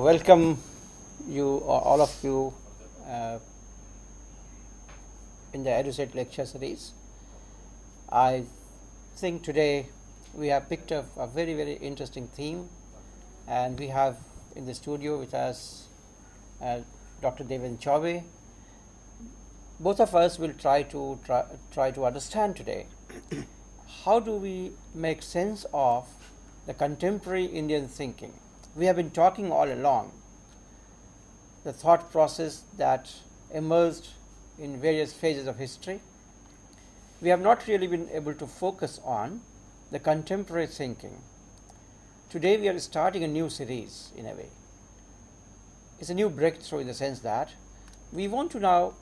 Welcome you all of you uh, in the EduSet lecture series. I think today we have picked up a very interesting theme, and we have in the studio with us Dr. Devendra Chaube. Both of us will try to understand today how do we make sense of the contemporary Indian thinking. We have been talking all along the thought process that emerged in various phases of history. We have not really been able to focus on the contemporary thinking. Today we are starting a new series in a way. It's a new breakthrough in the sense that we want to now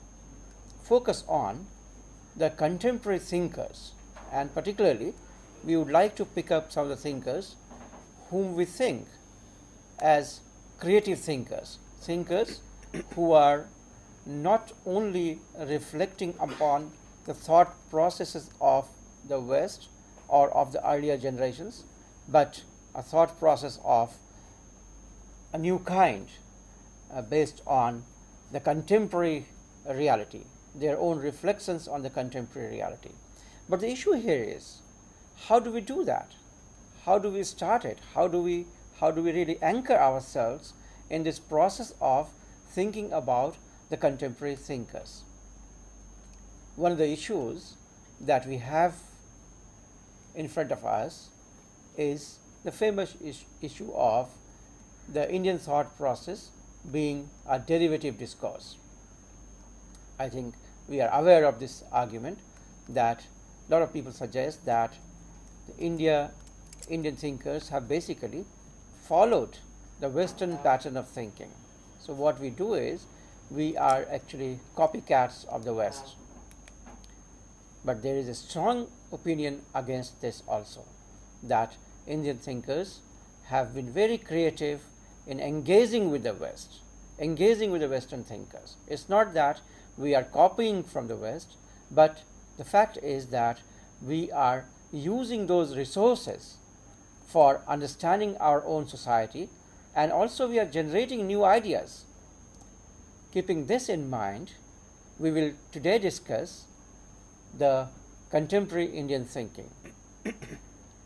focus on the contemporary thinkers, and particularly we would like to pick up some of the thinkers whom we think as creative thinkers, thinkers who are not only reflecting upon the thought processes of the West or of the earlier generations, but a thought process of a new kind based on the contemporary reality, their own reflections on the contemporary reality. But the issue here is, how do we do that? How do we start it? How do we really anchor ourselves in this process of thinking about the contemporary thinkers? One of the issues that we have in front of us is the famous issue of the Indian thought process being a derivative discourse. I think we are aware of this argument that a lot of people suggest that the Indian thinkers have basically followed the Western pattern of thinking. So what we do is we are actually copycats of the West. But there is a strong opinion against this also, that Indian thinkers have been very creative in engaging with the West, engaging with the Western thinkers. It's not that we are copying from the West, but the fact is that we are using those resources for understanding our own society, and also we are generating new ideas. Keeping this in mind, we will today discuss the contemporary Indian thinking.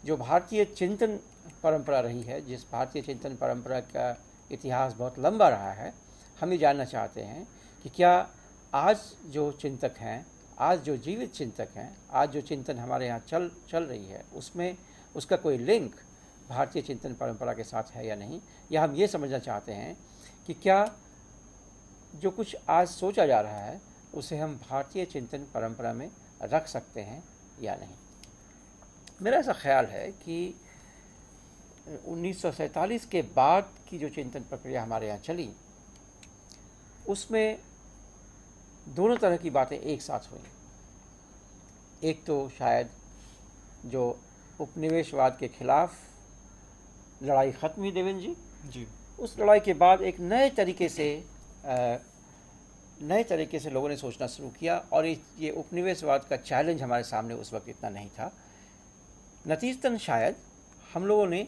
जो भारतीय चिंतन परंपरा रही है, जिस भारतीय चिंतन परंपरा का इतिहास बहुत लंबा रहा है, हम ये जानना चाहते हैं कि क्या आज जो चिंतक हैं, आज जो जीवित चिंतक हैं, आज जो चिंतन हमारे यहाँ चल रही है, उसमें उसका कोई लिंक भारतीय चिंतन परंपरा के साथ है या नहीं, या हम ये समझना चाहते हैं कि क्या जो कुछ आज सोचा जा रहा है उसे हम भारतीय चिंतन परंपरा में रख सकते हैं या नहीं। मेरा ऐसा ख्याल है कि 1947 के बाद की जो चिंतन प्रक्रिया हमारे यहाँ चली, उसमें दोनों तरह की बातें एक साथ हुई। एक तो शायद जो उपनिवेशवाद के खिलाफ लड़ाई ख़त्म हुई देवेंद्र जी, उस लड़ाई के बाद एक नए तरीके से लोगों ने सोचना शुरू किया, और ये उपनिवेशवाद का चैलेंज हमारे सामने उस वक्त इतना नहीं था। नतीजतन शायद हम लोगों ने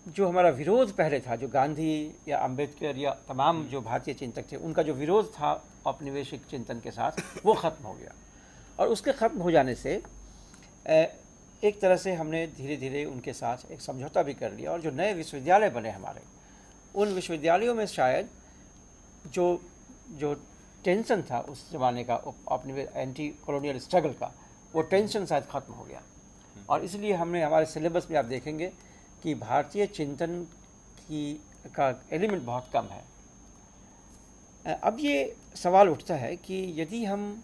जो हमारा विरोध पहले था, जो गांधी या अंबेडकर या तमाम जो भारतीय चिंतक थे, उनका जो विरोध था औपनिवेशिक चिंतन के साथ, वो ख़त्म हो गया। और उसके ख़त्म हो जाने से एक तरह से हमने धीरे धीरे उनके साथ एक समझौता भी कर लिया, और जो नए विश्वविद्यालय बने हमारे, उन विश्वविद्यालयों में शायद जो टेंशन था उस ज़माने का, अपने एंटी कॉलोनियल स्ट्रगल का, वो टेंशन शायद ख़त्म हो गया। और इसलिए हमने हमारे सिलेबस में आप देखेंगे कि भारतीय चिंतन का एलिमेंट बहुत कम है। अब ये सवाल उठता है कि यदि हम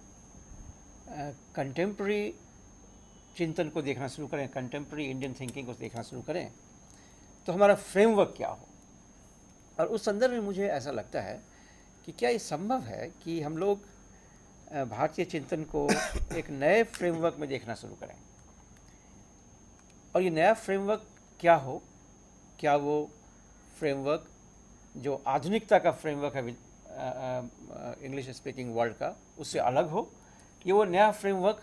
कंटेम्प्रेरी चिंतन को देखना शुरू करें, कंटेम्प्रेरी इंडियन थिंकिंग को देखना शुरू करें, तो हमारा फ्रेमवर्क क्या हो। और उस संदर्भ में मुझे ऐसा लगता है कि क्या ये संभव है कि हम लोग भारतीय चिंतन को एक नए फ्रेमवर्क में देखना शुरू करें। और ये नया फ्रेमवर्क क्या हो, क्या वो फ्रेमवर्क जो आधुनिकता का फ्रेमवर्क है इंग्लिश स्पीकिंग वर्ल्ड का, उससे अलग हो, ये वो नया फ्रेमवर्क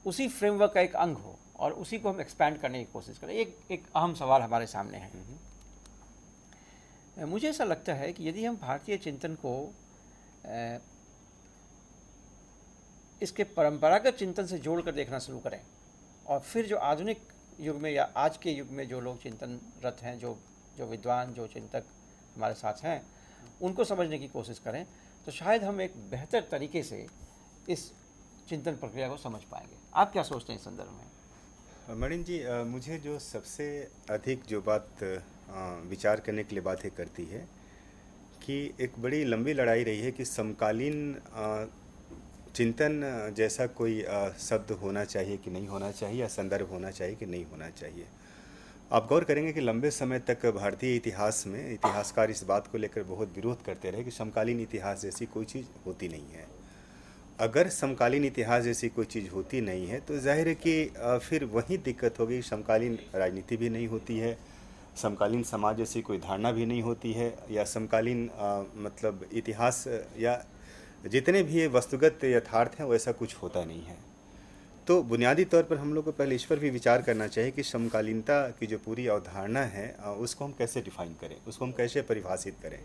उसी फ्रेमवर्क का एक अंग हो और उसी को हम एक्सपैंड करने की कोशिश करें। एक अहम सवाल हमारे सामने है। मुझे ऐसा लगता है कि यदि हम भारतीय चिंतन को इसके परंपरागत चिंतन से जोड़कर देखना शुरू करें और फिर जो आधुनिक युग में या आज के युग में जो लोग चिंतनरत हैं, जो विद्वान, जो चिंतक हमारे साथ हैं, उनको समझने की कोशिश करें, तो शायद हम एक बेहतर तरीके से इस चिंतन प्रक्रिया को समझ पाएंगे। आप क्या सोचते हैं इस संदर्भ में? मणिन जी, मुझे जो सबसे अधिक जो बात विचार करने के लिए बातें करती है कि एक बड़ी लंबी लड़ाई रही है कि समकालीन चिंतन जैसा कोई शब्द होना चाहिए कि नहीं होना चाहिए, या संदर्भ होना चाहिए कि नहीं होना चाहिए। आप गौर करेंगे कि लंबे समय तक भारतीय इतिहास में इतिहासकार इस बात को लेकर बहुत विरोध करते रहे कि समकालीन इतिहास जैसी कोई चीज़ होती नहीं है। अगर समकालीन इतिहास जैसी कोई चीज़ होती नहीं है तो जाहिर है कि फिर वही दिक्कत होगी। समकालीन राजनीति भी नहीं होती है, समकालीन समाज जैसी कोई धारणा भी नहीं होती है, या समकालीन मतलब इतिहास या जितने भी ये वस्तुगत यथार्थ हैं वैसा कुछ होता नहीं है। तो बुनियादी तौर पर हम लोग को पहले इस पर भी विचार करना चाहिए कि समकालीनता की जो पूरी अवधारणा है उसको हम कैसे डिफाइन करें, उसको हम कैसे परिभाषित करें,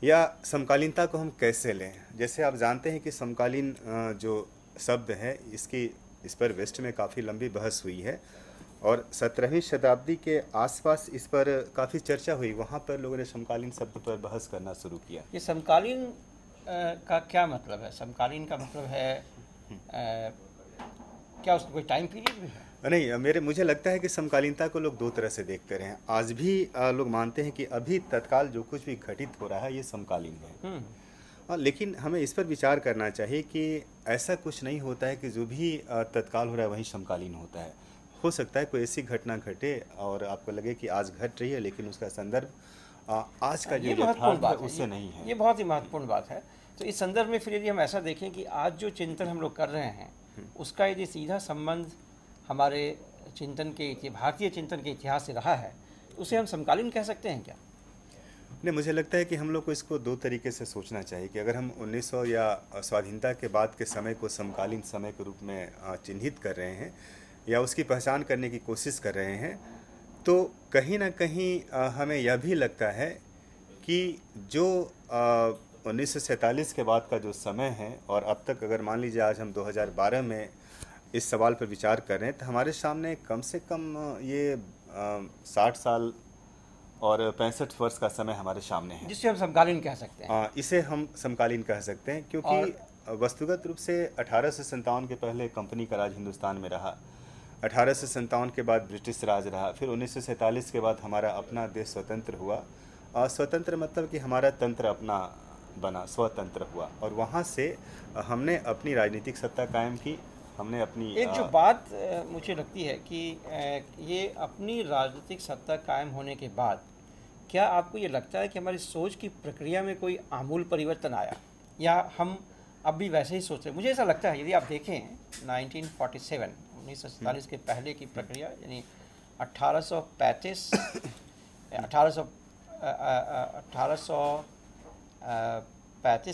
या समकालीनता को हम कैसे लें। जैसे आप जानते हैं कि समकालीन जो शब्द है इस पर वेस्ट में काफ़ी लंबी बहस हुई है और 17वीं शताब्दी के आसपास इस पर काफ़ी चर्चा हुई। वहाँ पर लोगों ने समकालीन शब्द पर बहस करना शुरू किया। ये समकालीन का क्या मतलब है? समकालीन का मतलब है क्या उसका कोई टाइम पीरियड भी है? नहीं, मुझे लगता है कि समकालीनता को लोग दो तरह से देखते रहे हैं। आज भी लोग मानते हैं कि अभी तत्काल जो कुछ भी घटित हो रहा है ये समकालीन है। लेकिन हमें इस पर विचार करना चाहिए कि ऐसा कुछ नहीं होता है कि जो भी तत्काल हो रहा है वही समकालीन होता है। हो सकता है कोई ऐसी घटना घटे और आपको लगे कि आज घट रही है, लेकिन उसका संदर्भ आज का जो यथार्थ है उससे नहीं है। ये बहुत ही महत्वपूर्ण बात है। तो इस संदर्भ में फिर यदि हम ऐसा देखें कि आज जो चिंतन हम लोग कर रहे हैं उसका यदि सीधा संबंध हमारे भारतीय चिंतन के इतिहास से रहा है तो उसे हम समकालीन कह सकते हैं क्या? नहीं, मुझे लगता है कि हम लोग को इसको दो तरीके से सोचना चाहिए कि अगर हम 1900 या स्वाधीनता के बाद के समय को समकालीन समय के रूप में चिन्हित कर रहे हैं या उसकी पहचान करने की कोशिश कर रहे हैं, तो कहीं ना कहीं हमें यह भी लगता है कि जो 1947 के बाद का जो समय है और अब तक, अगर मान लीजिए आज हम 2012 में इस सवाल पर विचार कर रहे हैं, तो हमारे सामने कम से कम ये 60 साल और 65 वर्ष का समय हमारे सामने है, जिससे हम समकालीन कह सकते हैं। इसे हम समकालीन कह सकते हैं, क्योंकि वस्तुगत रूप से 1857 के पहले कंपनी का राज हिंदुस्तान में रहा, 1857 के बाद ब्रिटिश राज रहा, फिर 1947 के बाद हमारा अपना देश स्वतंत्र हुआ। स्वतंत्र मतलब कि हमारा तंत्र अपना बना, स्वतंत्र हुआ, और वहाँ से हमने अपनी राजनीतिक सत्ता कायम की। हमने अपनी एक जो बात मुझे लगती है कि ये अपनी राजनीतिक सत्ता कायम होने के बाद क्या आपको ये लगता है कि हमारी सोच की प्रक्रिया में कोई आमूल परिवर्तन आया, या हम अब भी वैसे ही सोच रहे? मुझे ऐसा लगता है, यदि आप देखें 1947 के पहले की प्रक्रिया, यानी 1835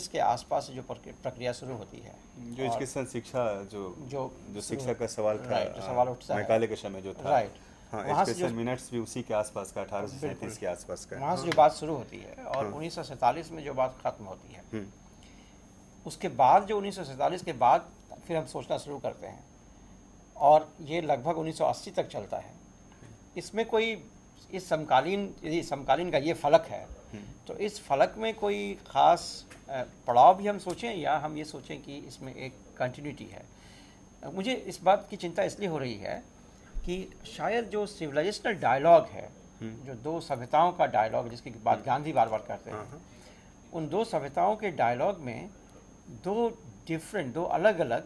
के आसपास से जो प्रक्रिया शुरू होती है, जो एजुकेशन शिक्षा जो शिक्षा का सवाल था, जो सवाल उठता है मैकाले के समय जो था, राइट, हाँ, एजुकेशन मिनट्स भी उसी के आसपास का, 1837 के आसपास का, वहाँ से जो बात शुरू होती है और 1947 में जो बात खत्म होती है, उसके बाद जो 1947 के बाद फिर हम सोचना शुरू करते हैं और ये लगभग 1980 तक चलता है। इसमें कोई यदि समकालीन का ये फलक है, तो इस फलक में कोई ख़ास पड़ाव भी हम सोचें, या हम ये सोचें कि इसमें एक कंटिन्यूटी है? मुझे इस बात की चिंता इसलिए हो रही है कि शायद जो सिविलाइजेशनल डायलॉग है, जो दो सभ्यताओं का डायलॉग जिसकी बात गांधी बार बार करते हैं, उन दो सभ्यताओं के डायलॉग में दो अलग अलग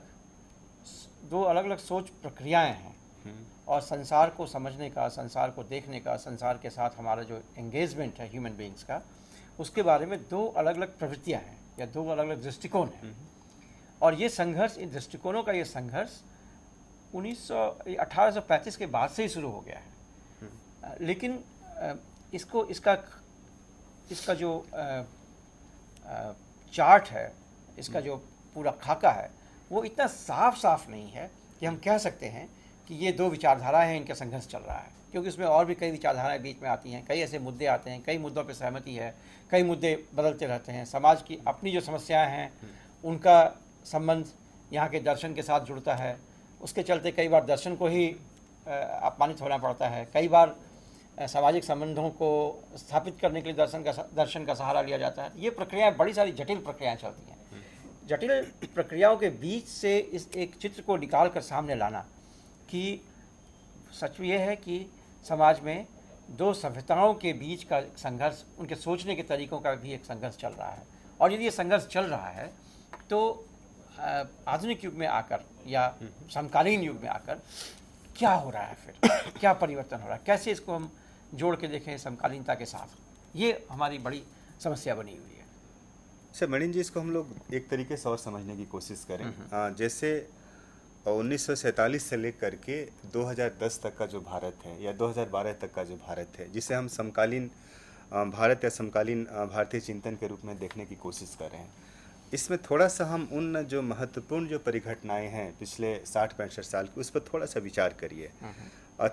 सोच प्रक्रियाएं हैं, और संसार को समझने का, संसार को देखने का, संसार के साथ हमारा जो एंगेजमेंट है ह्यूमन बीइंग्स का, उसके बारे में दो अलग अलग प्रवृत्तियां हैं या दो अलग अलग दृष्टिकोण हैं। और ये संघर्ष, इन दृष्टिकोणों का ये संघर्ष 1835 के बाद से ही शुरू हो गया है। लेकिन इसका जो चार्ट है, इसका जो पूरा खाका है, वो इतना साफ साफ नहीं है कि हम कह सकते हैं कि ये दो विचारधाराएं हैं, इनका संघर्ष चल रहा है, क्योंकि उसमें और भी कई विचारधाराएं बीच में आती हैं, कई ऐसे मुद्दे आते हैं, कई मुद्दों पर सहमति है, कई मुद्दे बदलते रहते हैं। समाज की अपनी जो समस्याएं हैं उनका संबंध यहाँ के दर्शन के साथ जुड़ता है, उसके चलते कई बार दर्शन को ही अपमानित होना पड़ता है, कई बार सामाजिक संबंधों को स्थापित करने के लिए दर्शन का सहारा लिया जाता है। ये प्रक्रियाएं बड़ी सारी जटिल प्रक्रियाएं चलती हैं। जटिल प्रक्रियाओं के बीच से इस एक चित्र को निकाल कर सामने लाना कि सच ये है कि समाज में दो सभ्यताओं के बीच का संघर्ष, उनके सोचने के तरीकों का भी एक संघर्ष चल रहा है। और यदि ये संघर्ष चल रहा है तो आधुनिक युग में आकर या समकालीन युग में आकर क्या हो रहा है, फिर क्या परिवर्तन हो रहा है, कैसे इसको हम जोड़ के देखें समकालीनता के साथ, ये हमारी बड़ी समस्या बनी हुई है। अच्छा मणिन जी, इसको हम लोग एक तरीके से और समझने की कोशिश करें। जैसे 1947 से लेकर के 2010 तक का जो भारत है या 2012 तक का जो भारत है, जिसे हम समकालीन भारत या समकालीन भारतीय चिंतन के रूप में देखने की कोशिश कर रहे हैं, इसमें थोड़ा सा हम उन जो महत्वपूर्ण जो परिघटनाएं हैं पिछले 60-65 साल की, उस पर थोड़ा सा विचार करिए।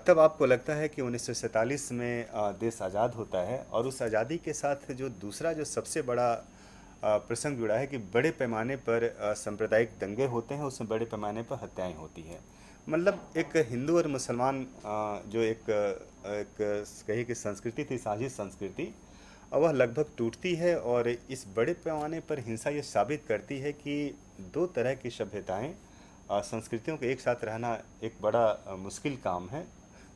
तब आपको लगता है कि 1947 में देश आज़ाद होता है और उस आज़ादी के साथ जो दूसरा जो सबसे बड़ा प्रसंग जुड़ा है कि बड़े पैमाने पर सांप्रदायिक दंगे होते हैं, उसमें बड़े पैमाने पर हत्याएं होती हैं। मतलब एक हिंदू और मुसलमान जो एक कही कि संस्कृति थी, साझी संस्कृति, वह लगभग टूटती है। और इस बड़े पैमाने पर हिंसा ये साबित करती है कि दो तरह की सभ्यताएं, संस्कृतियों के एक साथ रहना एक बड़ा मुश्किल काम है,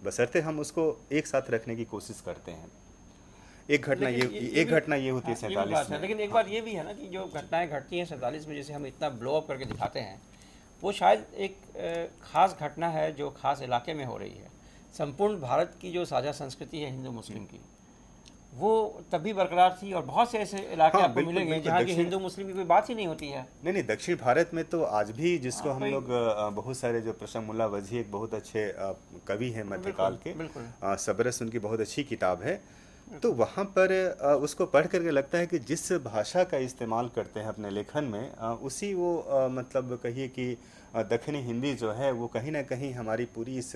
बशर्ते हम उसको एक साथ रखने की कोशिश करते हैं। एक घटना ये होती है 47 में। लेकिन एक बात ये भी है ना कि जो घटनाएं घटती हैं 47 में, जैसे हम इतना ब्लो अप करके दिखाते हैं, वो शायद एक खास घटना है जो खास इलाके में हो रही है। संपूर्ण भारत की जो साझा संस्कृति है हिंदू मुस्लिम की, वो तभी बरकरार थी। और बहुत से ऐसे इलाके आपको मिलेंगे जहाँ की हिंदू मुस्लिम की कोई बात ही नहीं होती है। नहीं, दक्षिण भारत में तो आज भी, जिसको हम लोग बहुत सारे, जो प्रशंग मुल्ला वजी एक बहुत अच्छे कवि हैं मध्यकाल के, सबरस उनकी बहुत अच्छी किताब है, तो वहाँ पर उसको पढ़ करके लगता है कि जिस भाषा का इस्तेमाल करते हैं अपने लेखन में, उसी वो मतलब कहिए कि दक्षिणी हिंदी जो है वो कहीं ना कहीं हमारी पूरी इस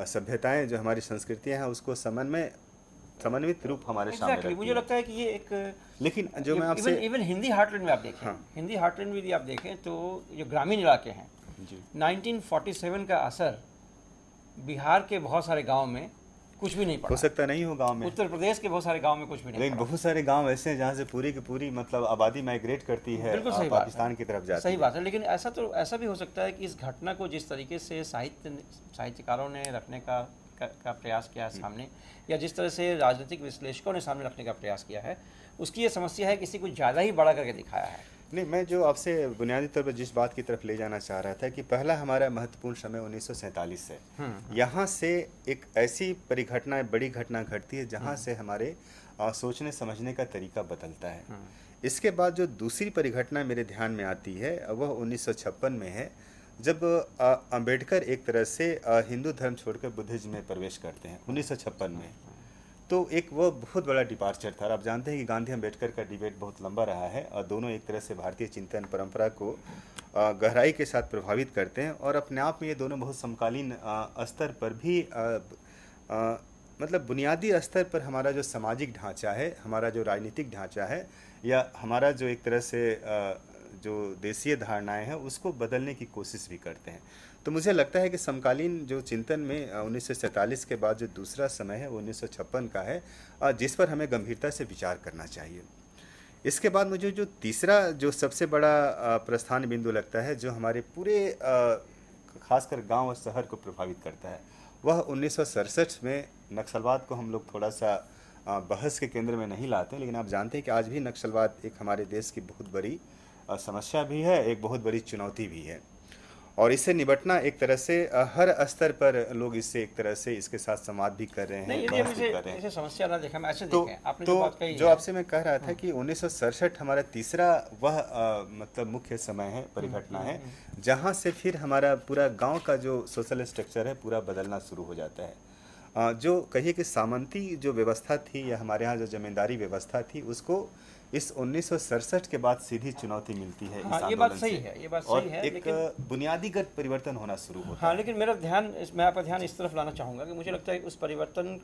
सभ्यताएं जो हमारी संस्कृतियां हैं उसको समन्वित रूप हमारे सामने रखती है। मुझे लगता है कि ये एक, लेकिन जो मैं आपसे इवन हिंदी हार्टलैंड में आप देखें, हिंदी हार्टलैंड में भी आप देखें तो जो ग्रामीण इलाके हैं, 1947 का असर बिहार के बहुत सारे गाँव में कुछ भी नहीं पड़ा। हो सकता नहीं हो गांव में, उत्तर प्रदेश के बहुत सारे गांव में कुछ भी नहीं, लेकिन बहुत सारे गांव ऐसे हैं जहां से पूरी की पूरी मतलब आबादी माइग्रेट करती है, पाकिस्तान की तरफ जाती है। सही बात है। लेकिन ऐसा भी हो सकता है कि इस घटना को जिस तरीके से साहित्यकारों ने रखने का प्रयास किया है सामने, या जिस तरह से राजनीतिक विश्लेषकों ने सामने रखने का प्रयास किया है, उसकी ये समस्या है किसी कुछ ज़्यादा ही बड़ा करके दिखाया है। नहीं, मैं जो आपसे बुनियादी तौर पर जिस बात की तरफ ले जाना चाह रहा था कि पहला हमारा महत्वपूर्ण समय 1947 से, यहाँ से एक ऐसी परिघटना, बड़ी घटना घटती है जहाँ से हमारे सोचने समझने का तरीका बदलता है। इसके बाद जो दूसरी परिघटना मेरे ध्यान में आती है वह 1956 में है, जब अंबेडकर एक तरह से हिंदू धर्म छोड़कर बुद्धिज्म में प्रवेश करते हैं 1956 में। तो एक वो बहुत बड़ा डिपार्चर था। और आप जानते हैं कि गांधी अंबेडकर का डिबेट बहुत लंबा रहा है और दोनों एक तरह से भारतीय चिंतन परंपरा को गहराई के साथ प्रभावित करते हैं। और अपने आप में ये दोनों बहुत समकालीन स्तर पर भी मतलब बुनियादी स्तर पर हमारा जो सामाजिक ढांचा है, हमारा जो राजनीतिक ढांचा है, या हमारा जो एक तरह से जो देशीय धारणाएं हैं उसको बदलने की कोशिश भी करते हैं। तो मुझे लगता है कि समकालीन जो चिंतन में 1947 के बाद जो दूसरा समय है वो 1956 का है, जिस पर हमें गंभीरता से विचार करना चाहिए। इसके बाद मुझे जो तीसरा जो सबसे बड़ा प्रस्थान बिंदु लगता है, जो हमारे पूरे खासकर गांव और शहर को प्रभावित करता है, वह 1967 में नक्सलवाद को हम लोग थोड़ा सा बहस के केंद्र में नहीं लाते, लेकिन आप जानते हैं कि आज भी नक्सलवाद एक हमारे देश की बहुत बड़ी समस्या भी है, एक बहुत बड़ी चुनौती भी है। और इससे निपटना एक तरह से हर स्तर पर लोग इससे एक तरह से इसके साथ संवाद भी कर रहे हैं, बहस भी कर रहे हैं। समस्या ना देखें, ऐसे देखें, आपने तो बात कही जो आपसे मैं कह रहा था कि 1967 हमारा तीसरा वह मतलब मुख्य समय है, परिघटना है, जहाँ से फिर हमारा पूरा गांव का जो सोशल स्ट्रक्चर है पूरा बदलना शुरू हो जाता है। जो कहिए कि सामंती जो व्यवस्था थी या हमारे यहाँ जो जमींदारी व्यवस्था थी, उसको इस 1967 के बाद सीधी चुनौती मिलती है इस हाँ, ये आंदोलन बात सही से, है, ये बात और सही है, एक लेकिन बुनियादीगत परिवर्तन होना शुरू होता हाँ, है। लेकिन मेरा ध्यान मैं आपका ध्यान इस तरफ लाना चाहूँगा कि मुझे लगता है कि उस परिवर्तन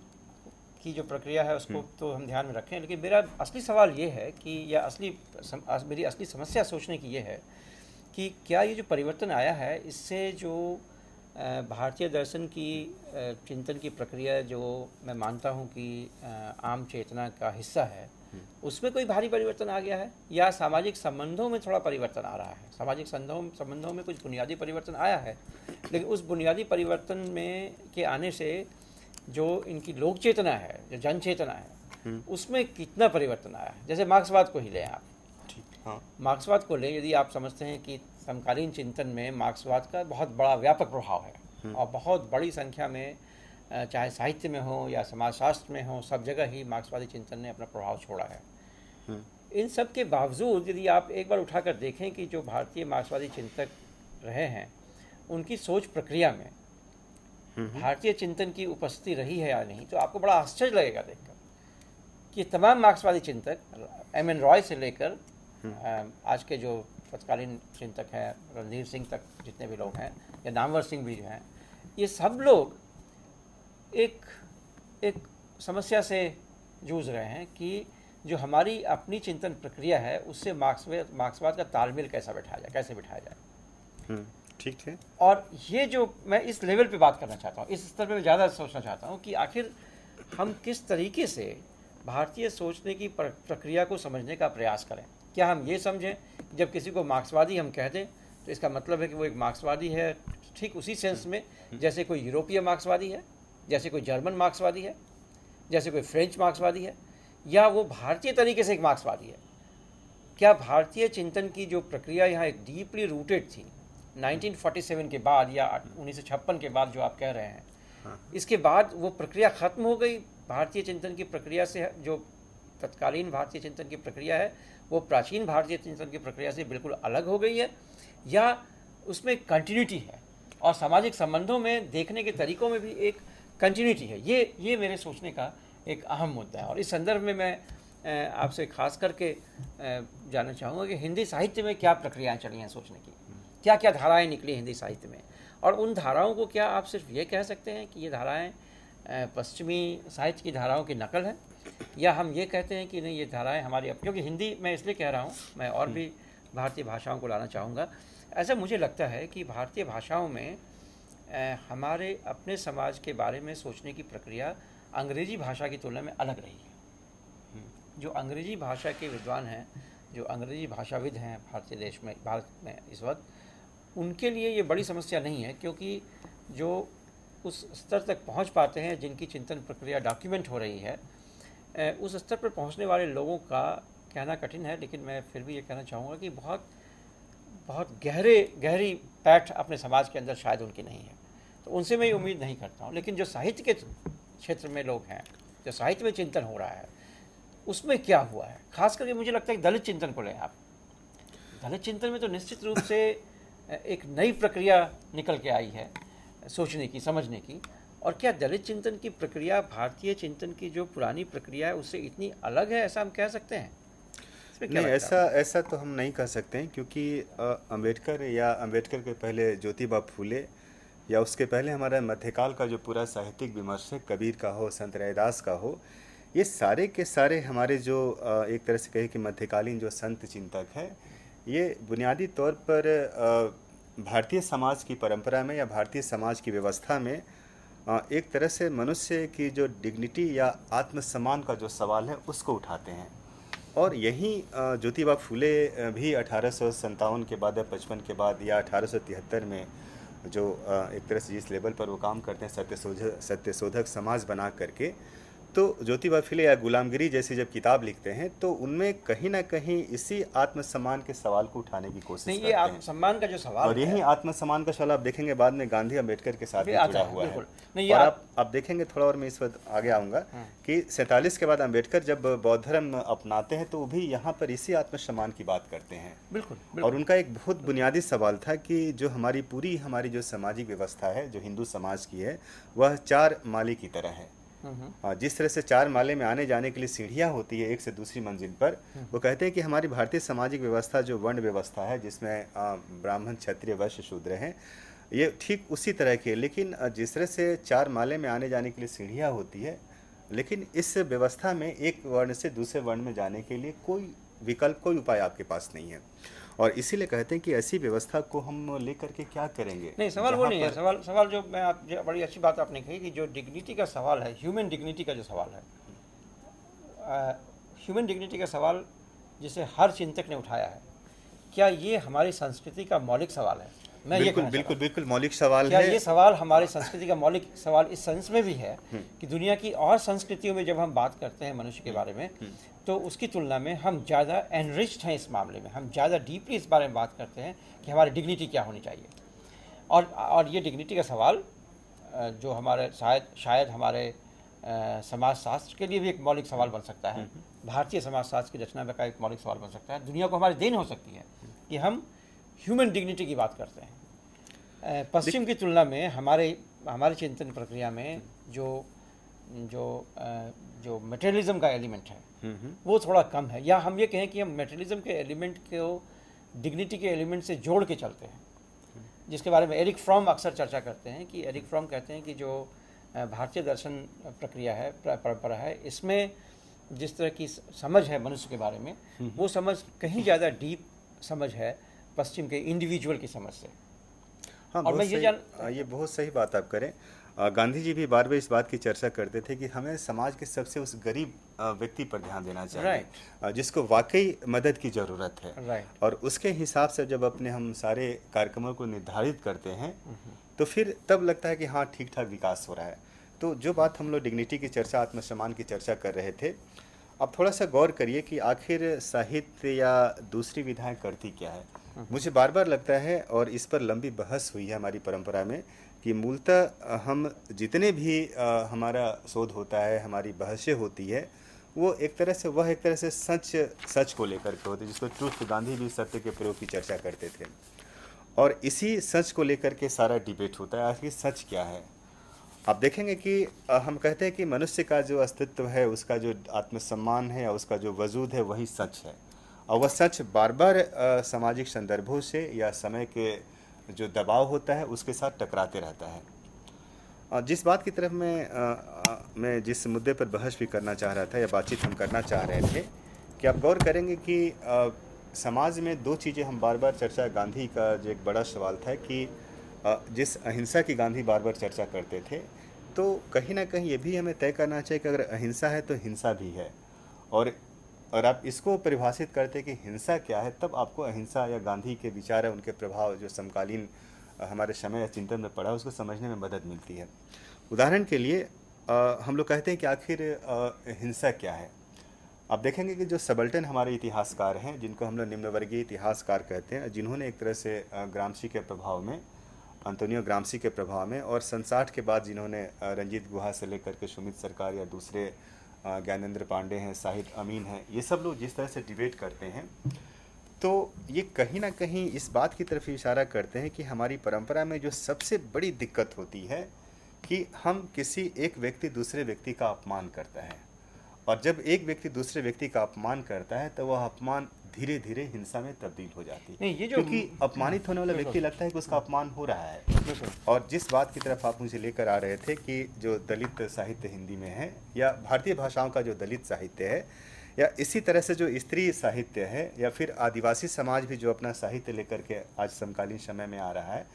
की जो प्रक्रिया है उसको तो हम ध्यान में रखें, लेकिन मेरा असली सवाल ये है कि या मेरी असली समस्या सोचने की ये है कि क्या ये जो परिवर्तन आया है इससे जो भारतीय दर्शन की चिंतन की प्रक्रिया जो मैं मानता हूँ कि आम चेतना का हिस्सा है, उसमें कोई भारी परिवर्तन आ गया है, या सामाजिक संबंधों में थोड़ा परिवर्तन आ रहा है? सामाजिक संबंधों में कुछ बुनियादी परिवर्तन आया है, लेकिन उस बुनियादी परिवर्तन में के आने से जो इनकी लोक चेतना है, जो जन चेतना है, उसमें कितना परिवर्तन आया है? जैसे मार्क्सवाद को ही लें आप। हाँ, मार्क्सवाद को लें, यदि आप समझते हैं कि समकालीन चिंतन में मार्क्सवाद का बहुत बड़ा व्यापक प्रभाव है और बहुत बड़ी संख्या में चाहे साहित्य में हो या समाजशास्त्र में हो, सब जगह ही मार्क्सवादी चिंतन ने अपना प्रभाव छोड़ा है। इन सब के बावजूद यदि आप एक बार उठाकर देखें कि जो भारतीय मार्क्सवादी चिंतक रहे हैं उनकी सोच प्रक्रिया में भारतीय चिंतन की उपस्थिति रही है या नहीं, तो आपको बड़ा आश्चर्य लगेगा देखकर कि तमाम मार्क्सवादी चिंतक एम.एन. रॉय से लेकर आज के जो तत्कालीन चिंतक हैं, रणधीर सिंह तक जितने भी लोग हैं, या नामवर सिंह भी जो हैं, ये सब लोग एक समस्या से जूझ रहे हैं कि जो हमारी अपनी चिंतन प्रक्रिया है उससे मार्क्सवाद का तालमेल कैसे बिठाया जाए। ठीक है। और ये जो मैं इस लेवल पे बात करना चाहता हूँ, इस स्तर पे मैं ज़्यादा सोचना चाहता हूँ कि आखिर हम किस तरीके से भारतीय सोचने की प्रक्रिया को समझने का प्रयास करें। क्या हम ये समझें जब किसी को मार्क्सवादी हम कह दें तो इसका मतलब है कि वो एक मार्क्सवादी है, ठीक उसी सेंस में जैसे कोई यूरोपीय मार्क्सवादी है, जैसे कोई जर्मन मार्क्सवादी है, जैसे कोई फ्रेंच मार्क्सवादी है, या वो भारतीय तरीके से एक मार्क्सवादी है? क्या भारतीय चिंतन की जो प्रक्रिया यहाँ एक डीपली रूटेड थी 1947 के बाद या 1956 के बाद जो आप कह रहे हैं, इसके बाद वो प्रक्रिया ख़त्म हो गई भारतीय चिंतन की प्रक्रिया से? जो तत्कालीन भारतीय चिंतन की प्रक्रिया है वो प्राचीन भारतीय चिंतन की प्रक्रिया से बिल्कुल अलग हो गई है, या उसमें कंटिन्यूटी है और सामाजिक संबंधों में देखने के तरीकों में भी एक कंटिन्यूटी है? ये मेरे सोचने का एक अहम मुद्दा है। और इस संदर्भ में मैं आपसे खास करके जानना चाहूँगा कि हिंदी साहित्य में क्या प्रक्रियाएं चली हैं सोचने की, क्या क्या धाराएं निकली हिंदी साहित्य में, और उन धाराओं को क्या आप सिर्फ ये कह सकते हैं कि ये धाराएं पश्चिमी साहित्य की धाराओं की नकल है, या हम ये कहते हैं कि नहीं ये धाराएं हमारी क्योंकि हिंदी मैं इसलिए कह रहा हूँ, मैं और भी भारतीय भाषाओं को लाना चाहूँगा। ऐसा मुझे लगता है कि भारतीय भाषाओं में हमारे अपने समाज के बारे में सोचने की प्रक्रिया अंग्रेजी भाषा की तुलना में अलग रही है। जो अंग्रेजी भाषा के विद्वान हैं, जो अंग्रेजी भाषाविद हैं भारत में इस वक्त, उनके लिए ये बड़ी समस्या नहीं है, क्योंकि जो उस स्तर तक पहुंच पाते हैं जिनकी चिंतन प्रक्रिया डॉक्यूमेंट हो रही है, उस स्तर पर पहुंचने वाले लोगों का कहना कठिन है, लेकिन मैं फिर भी ये कहना चाहूँगा कि बहुत गहरी पैठ अपने समाज के अंदर शायद उनकी नहीं है, तो उनसे मैं ये उम्मीद नहीं करता हूँ। लेकिन जो साहित्य के क्षेत्र में लोग हैं, जो साहित्य में चिंतन हो रहा है, उसमें क्या हुआ है? खास करके मुझे लगता है कि दलित चिंतन को लें आप। दलित चिंतन में तो निश्चित रूप से एक नई प्रक्रिया निकल के आई है सोचने की, समझने की। और क्या दलित चिंतन की प्रक्रिया भारतीय चिंतन की जो पुरानी प्रक्रिया है उससे इतनी अलग है, ऐसा हम कह सकते हैं? नहीं, ऐसा तो हम नहीं कह सकते हैं, क्योंकि अंबेडकर के पहले ज्योतिबा फूले, या उसके पहले हमारा मध्यकाल का जो पूरा साहित्यिक विमर्श है, कबीर का हो, संत रैदास का हो, ये सारे के सारे हमारे जो एक तरह से कहे कि मध्यकालीन जो संत चिंतक हैं, ये बुनियादी तौर पर भारतीय समाज की परंपरा में या भारतीय समाज की व्यवस्था में एक तरह से मनुष्य की जो डिग्निटी या आत्मसम्मान का जो सवाल है उसको उठाते हैं। और यही ज्योतिबा फूले भी 1857 के बाद या 55 के बाद या 1873 में जो एक तरह से जिस लेवल पर वो काम करते हैं सत्यशोधक समाज बना करके, तो ज्योतिबा फूले या गुलामगिरी जैसी जब किताब लिखते हैं तो उनमें कहीं ना कहीं इसी आत्मसम्मान के सवाल को उठाने की कोशिश करते हैं। ये आत्मसम्मान का जो सवाल और यही आत्मसम्मान का सवाल आप देखेंगे बाद में गांधी अम्बेडकर के साथ भी जुड़ा हुआ है। और आप देखेंगे थोड़ा, और मैं इस वक्त आगे आऊँगा कि 47 के बाद अम्बेडकर जब बौद्ध धर्म अपनाते हैं तो वो भी यहाँ पर इसी आत्मसम्मान की बात करते हैं। बिल्कुल। और उनका एक बहुत बुनियादी सवाल था कि जो हमारी जो सामाजिक व्यवस्था है, जो हिंदू समाज की है, वह चार माली की तरह है। जिस तरह से 4 माले में आने जाने के लिए सीढ़ियाँ होती है एक से दूसरी मंजिल पर, वो कहते हैं कि हमारी भारतीय सामाजिक व्यवस्था जो वर्ण व्यवस्था है, जिसमें ब्राह्मण, क्षत्रिय, वैश्य, शूद्र हैं, ये ठीक उसी तरह की है। लेकिन जिस तरह से 4 माले में आने जाने के लिए सीढ़ियाँ होती है, लेकिन इस व्यवस्था में एक वर्ण से दूसरे वर्ण में जाने के लिए कोई विकल्प, कोई उपाय आपके पास नहीं है। और इसीलिए कहते हैं कि ऐसी व्यवस्था को हम लेकर के क्या करेंगे। नहीं, सवाल वो नहीं है। सवाल जो मैं आप जो बड़ी अच्छी बात आपने कही कि जो डिग्निटी का सवाल है, ह्यूमन डिग्निटी का जो सवाल है, ह्यूमन डिग्निटी का सवाल जिसे हर चिंतक ने उठाया है, क्या ये हमारी संस्कृति का मौलिक सवाल है? मैं बिल्कुल बिल्कुल बिल्कुल मौलिक सवाल क्या है। ये सवाल हमारी संस्कृति का मौलिक सवाल इस सेंस में भी है कि दुनिया की और संस्कृतियों में जब हम बात करते हैं मनुष्य के बारे में, तो उसकी तुलना में हम ज़्यादा एनरिच्ड हैं इस मामले में, हम ज़्यादा डीपली इस बारे में बात करते हैं कि हमारी डिग्निटी क्या होनी चाहिए। और ये डिग्निटी का सवाल जो हमारे शायद हमारे समाजशास्त्र के लिए भी एक मौलिक सवाल बन सकता है, भारतीय समाजशास्त्र की रचना में का एक मौलिक सवाल बन सकता है, दुनिया को हमारी देन हो सकती है कि हम ह्यूमन डिग्निटी की बात करते हैं। पश्चिम की तुलना में हमारे चिंतन प्रक्रिया में जो मटेरियलिज्म का एलिमेंट है वो थोड़ा कम है, या हम ये कहें कि हम मटेरियलिज्म के एलिमेंट को डिग्निटी के एलिमेंट से जोड़ के चलते हैं, जिसके बारे में एरिक फ्रॉम अक्सर चर्चा करते हैं। कि एरिक फ्रॉम कहते हैं कि जो भारतीय दर्शन प्रक्रिया है, परंपरा है, इसमें जिस तरह की समझ है मनुष्य के बारे में, वो समझ कहीं ज़्यादा डीप समझ है पश्चिम के इंडिविजुअल की समझ से। हाँ, और मैं ये बहुत सही बात आप करें। गांधी जी भी बार बार इस बात की चर्चा करते थे कि हमें समाज के सबसे उस गरीब व्यक्ति पर ध्यान देना चाहिए, जिसको वाकई मदद की ज़रूरत है। और उसके हिसाब से जब अपने हम सारे कार्यक्रमों को निर्धारित करते हैं, तो फिर तब लगता है कि हाँ, ठीक ठाक विकास हो रहा है। तो जो बात हम लोग डिग्निटी की चर्चा, आत्मसम्मान की चर्चा कर रहे थे, अब थोड़ा सा गौर करिए कि आखिर साहित्य या दूसरी विधाएं करती क्या है। मुझे बार बार लगता है, और इस पर लंबी बहस हुई है हमारी परंपरा में, कि मूलतः हम जितने भी हमारा शोध होता है, हमारी बहसें होती है, वो एक तरह से सच को लेकर के होती है, जिसको ट्रूथ, गांधी भी सत्य के प्रयोग की चर्चा करते थे। और इसी सच को लेकर के सारा डिबेट होता है, आखिर सच क्या है। आप देखेंगे कि हम कहते हैं कि मनुष्य का जो अस्तित्व है, उसका जो आत्मसम्मान है, या उसका जो वजूद है, वही सच है। और वह सच बार बार सामाजिक संदर्भों से या समय के जो दबाव होता है उसके साथ टकराते रहता है। और जिस बात की तरफ मैं जिस मुद्दे पर बहस भी करना चाह रहा था, या बातचीत हम करना चाह रहे थे, कि आप गौर करेंगे कि समाज में दो चीज़ें हम बार बार चर्चा, गांधी का जो एक बड़ा सवाल था कि जिस अहिंसा की गांधी बार बार चर्चा करते थे, तो कहीं ना कहीं ये भी हमें तय करना चाहिए कि अगर अहिंसा है तो हिंसा भी है। और आप इसको परिभाषित करते कि हिंसा क्या है, तब आपको अहिंसा या गांधी के विचार है, उनके प्रभाव जो समकालीन हमारे समय या चिंतन में पड़ा, उसको समझने में मदद मिलती है। उदाहरण के लिए हम लोग कहते हैं कि आखिर हिंसा क्या है। आप देखेंगे कि जो सबल्टन हमारे इतिहासकार हैं, जिनको हम लोग निम्नवर्गीय इतिहासकार कहते हैं, जिन्होंने एक तरह से ग्रामसी के प्रभाव में, अंतोनियो ग्रामसी के प्रभाव में, और सन 60 के बाद जिन्होंने रंजीत गुहा से लेकर के सुमित सरकार या दूसरे ज्ञानेंद्र पांडे हैं, साहिद अमीन हैं, ये सब लोग जिस तरह से डिबेट करते हैं, तो ये कहीं ना कहीं इस बात की तरफ इशारा करते हैं कि हमारी परंपरा में जो सबसे बड़ी दिक्कत होती है कि हम किसी एक व्यक्ति दूसरे व्यक्ति का अपमान करता है, और जब एक व्यक्ति दूसरे व्यक्ति का अपमान करता है तो वह अपमान धीरे धीरे हिंसा में तब्दील हो जाती है, क्योंकि अपमानित होने वाला व्यक्ति लगता है कि उसका अपमान हो रहा है। और जिस बात की तरफ आप मुझे लेकर आ रहे थे कि जो दलित साहित्य हिंदी में है, या भारतीय भाषाओं का जो दलित साहित्य है, या इसी तरह से जो स्त्री साहित्य है, या फिर आदिवासी समाज भी जो अपना साहित्य लेकर के आज समकालीन समय में आ रहा है,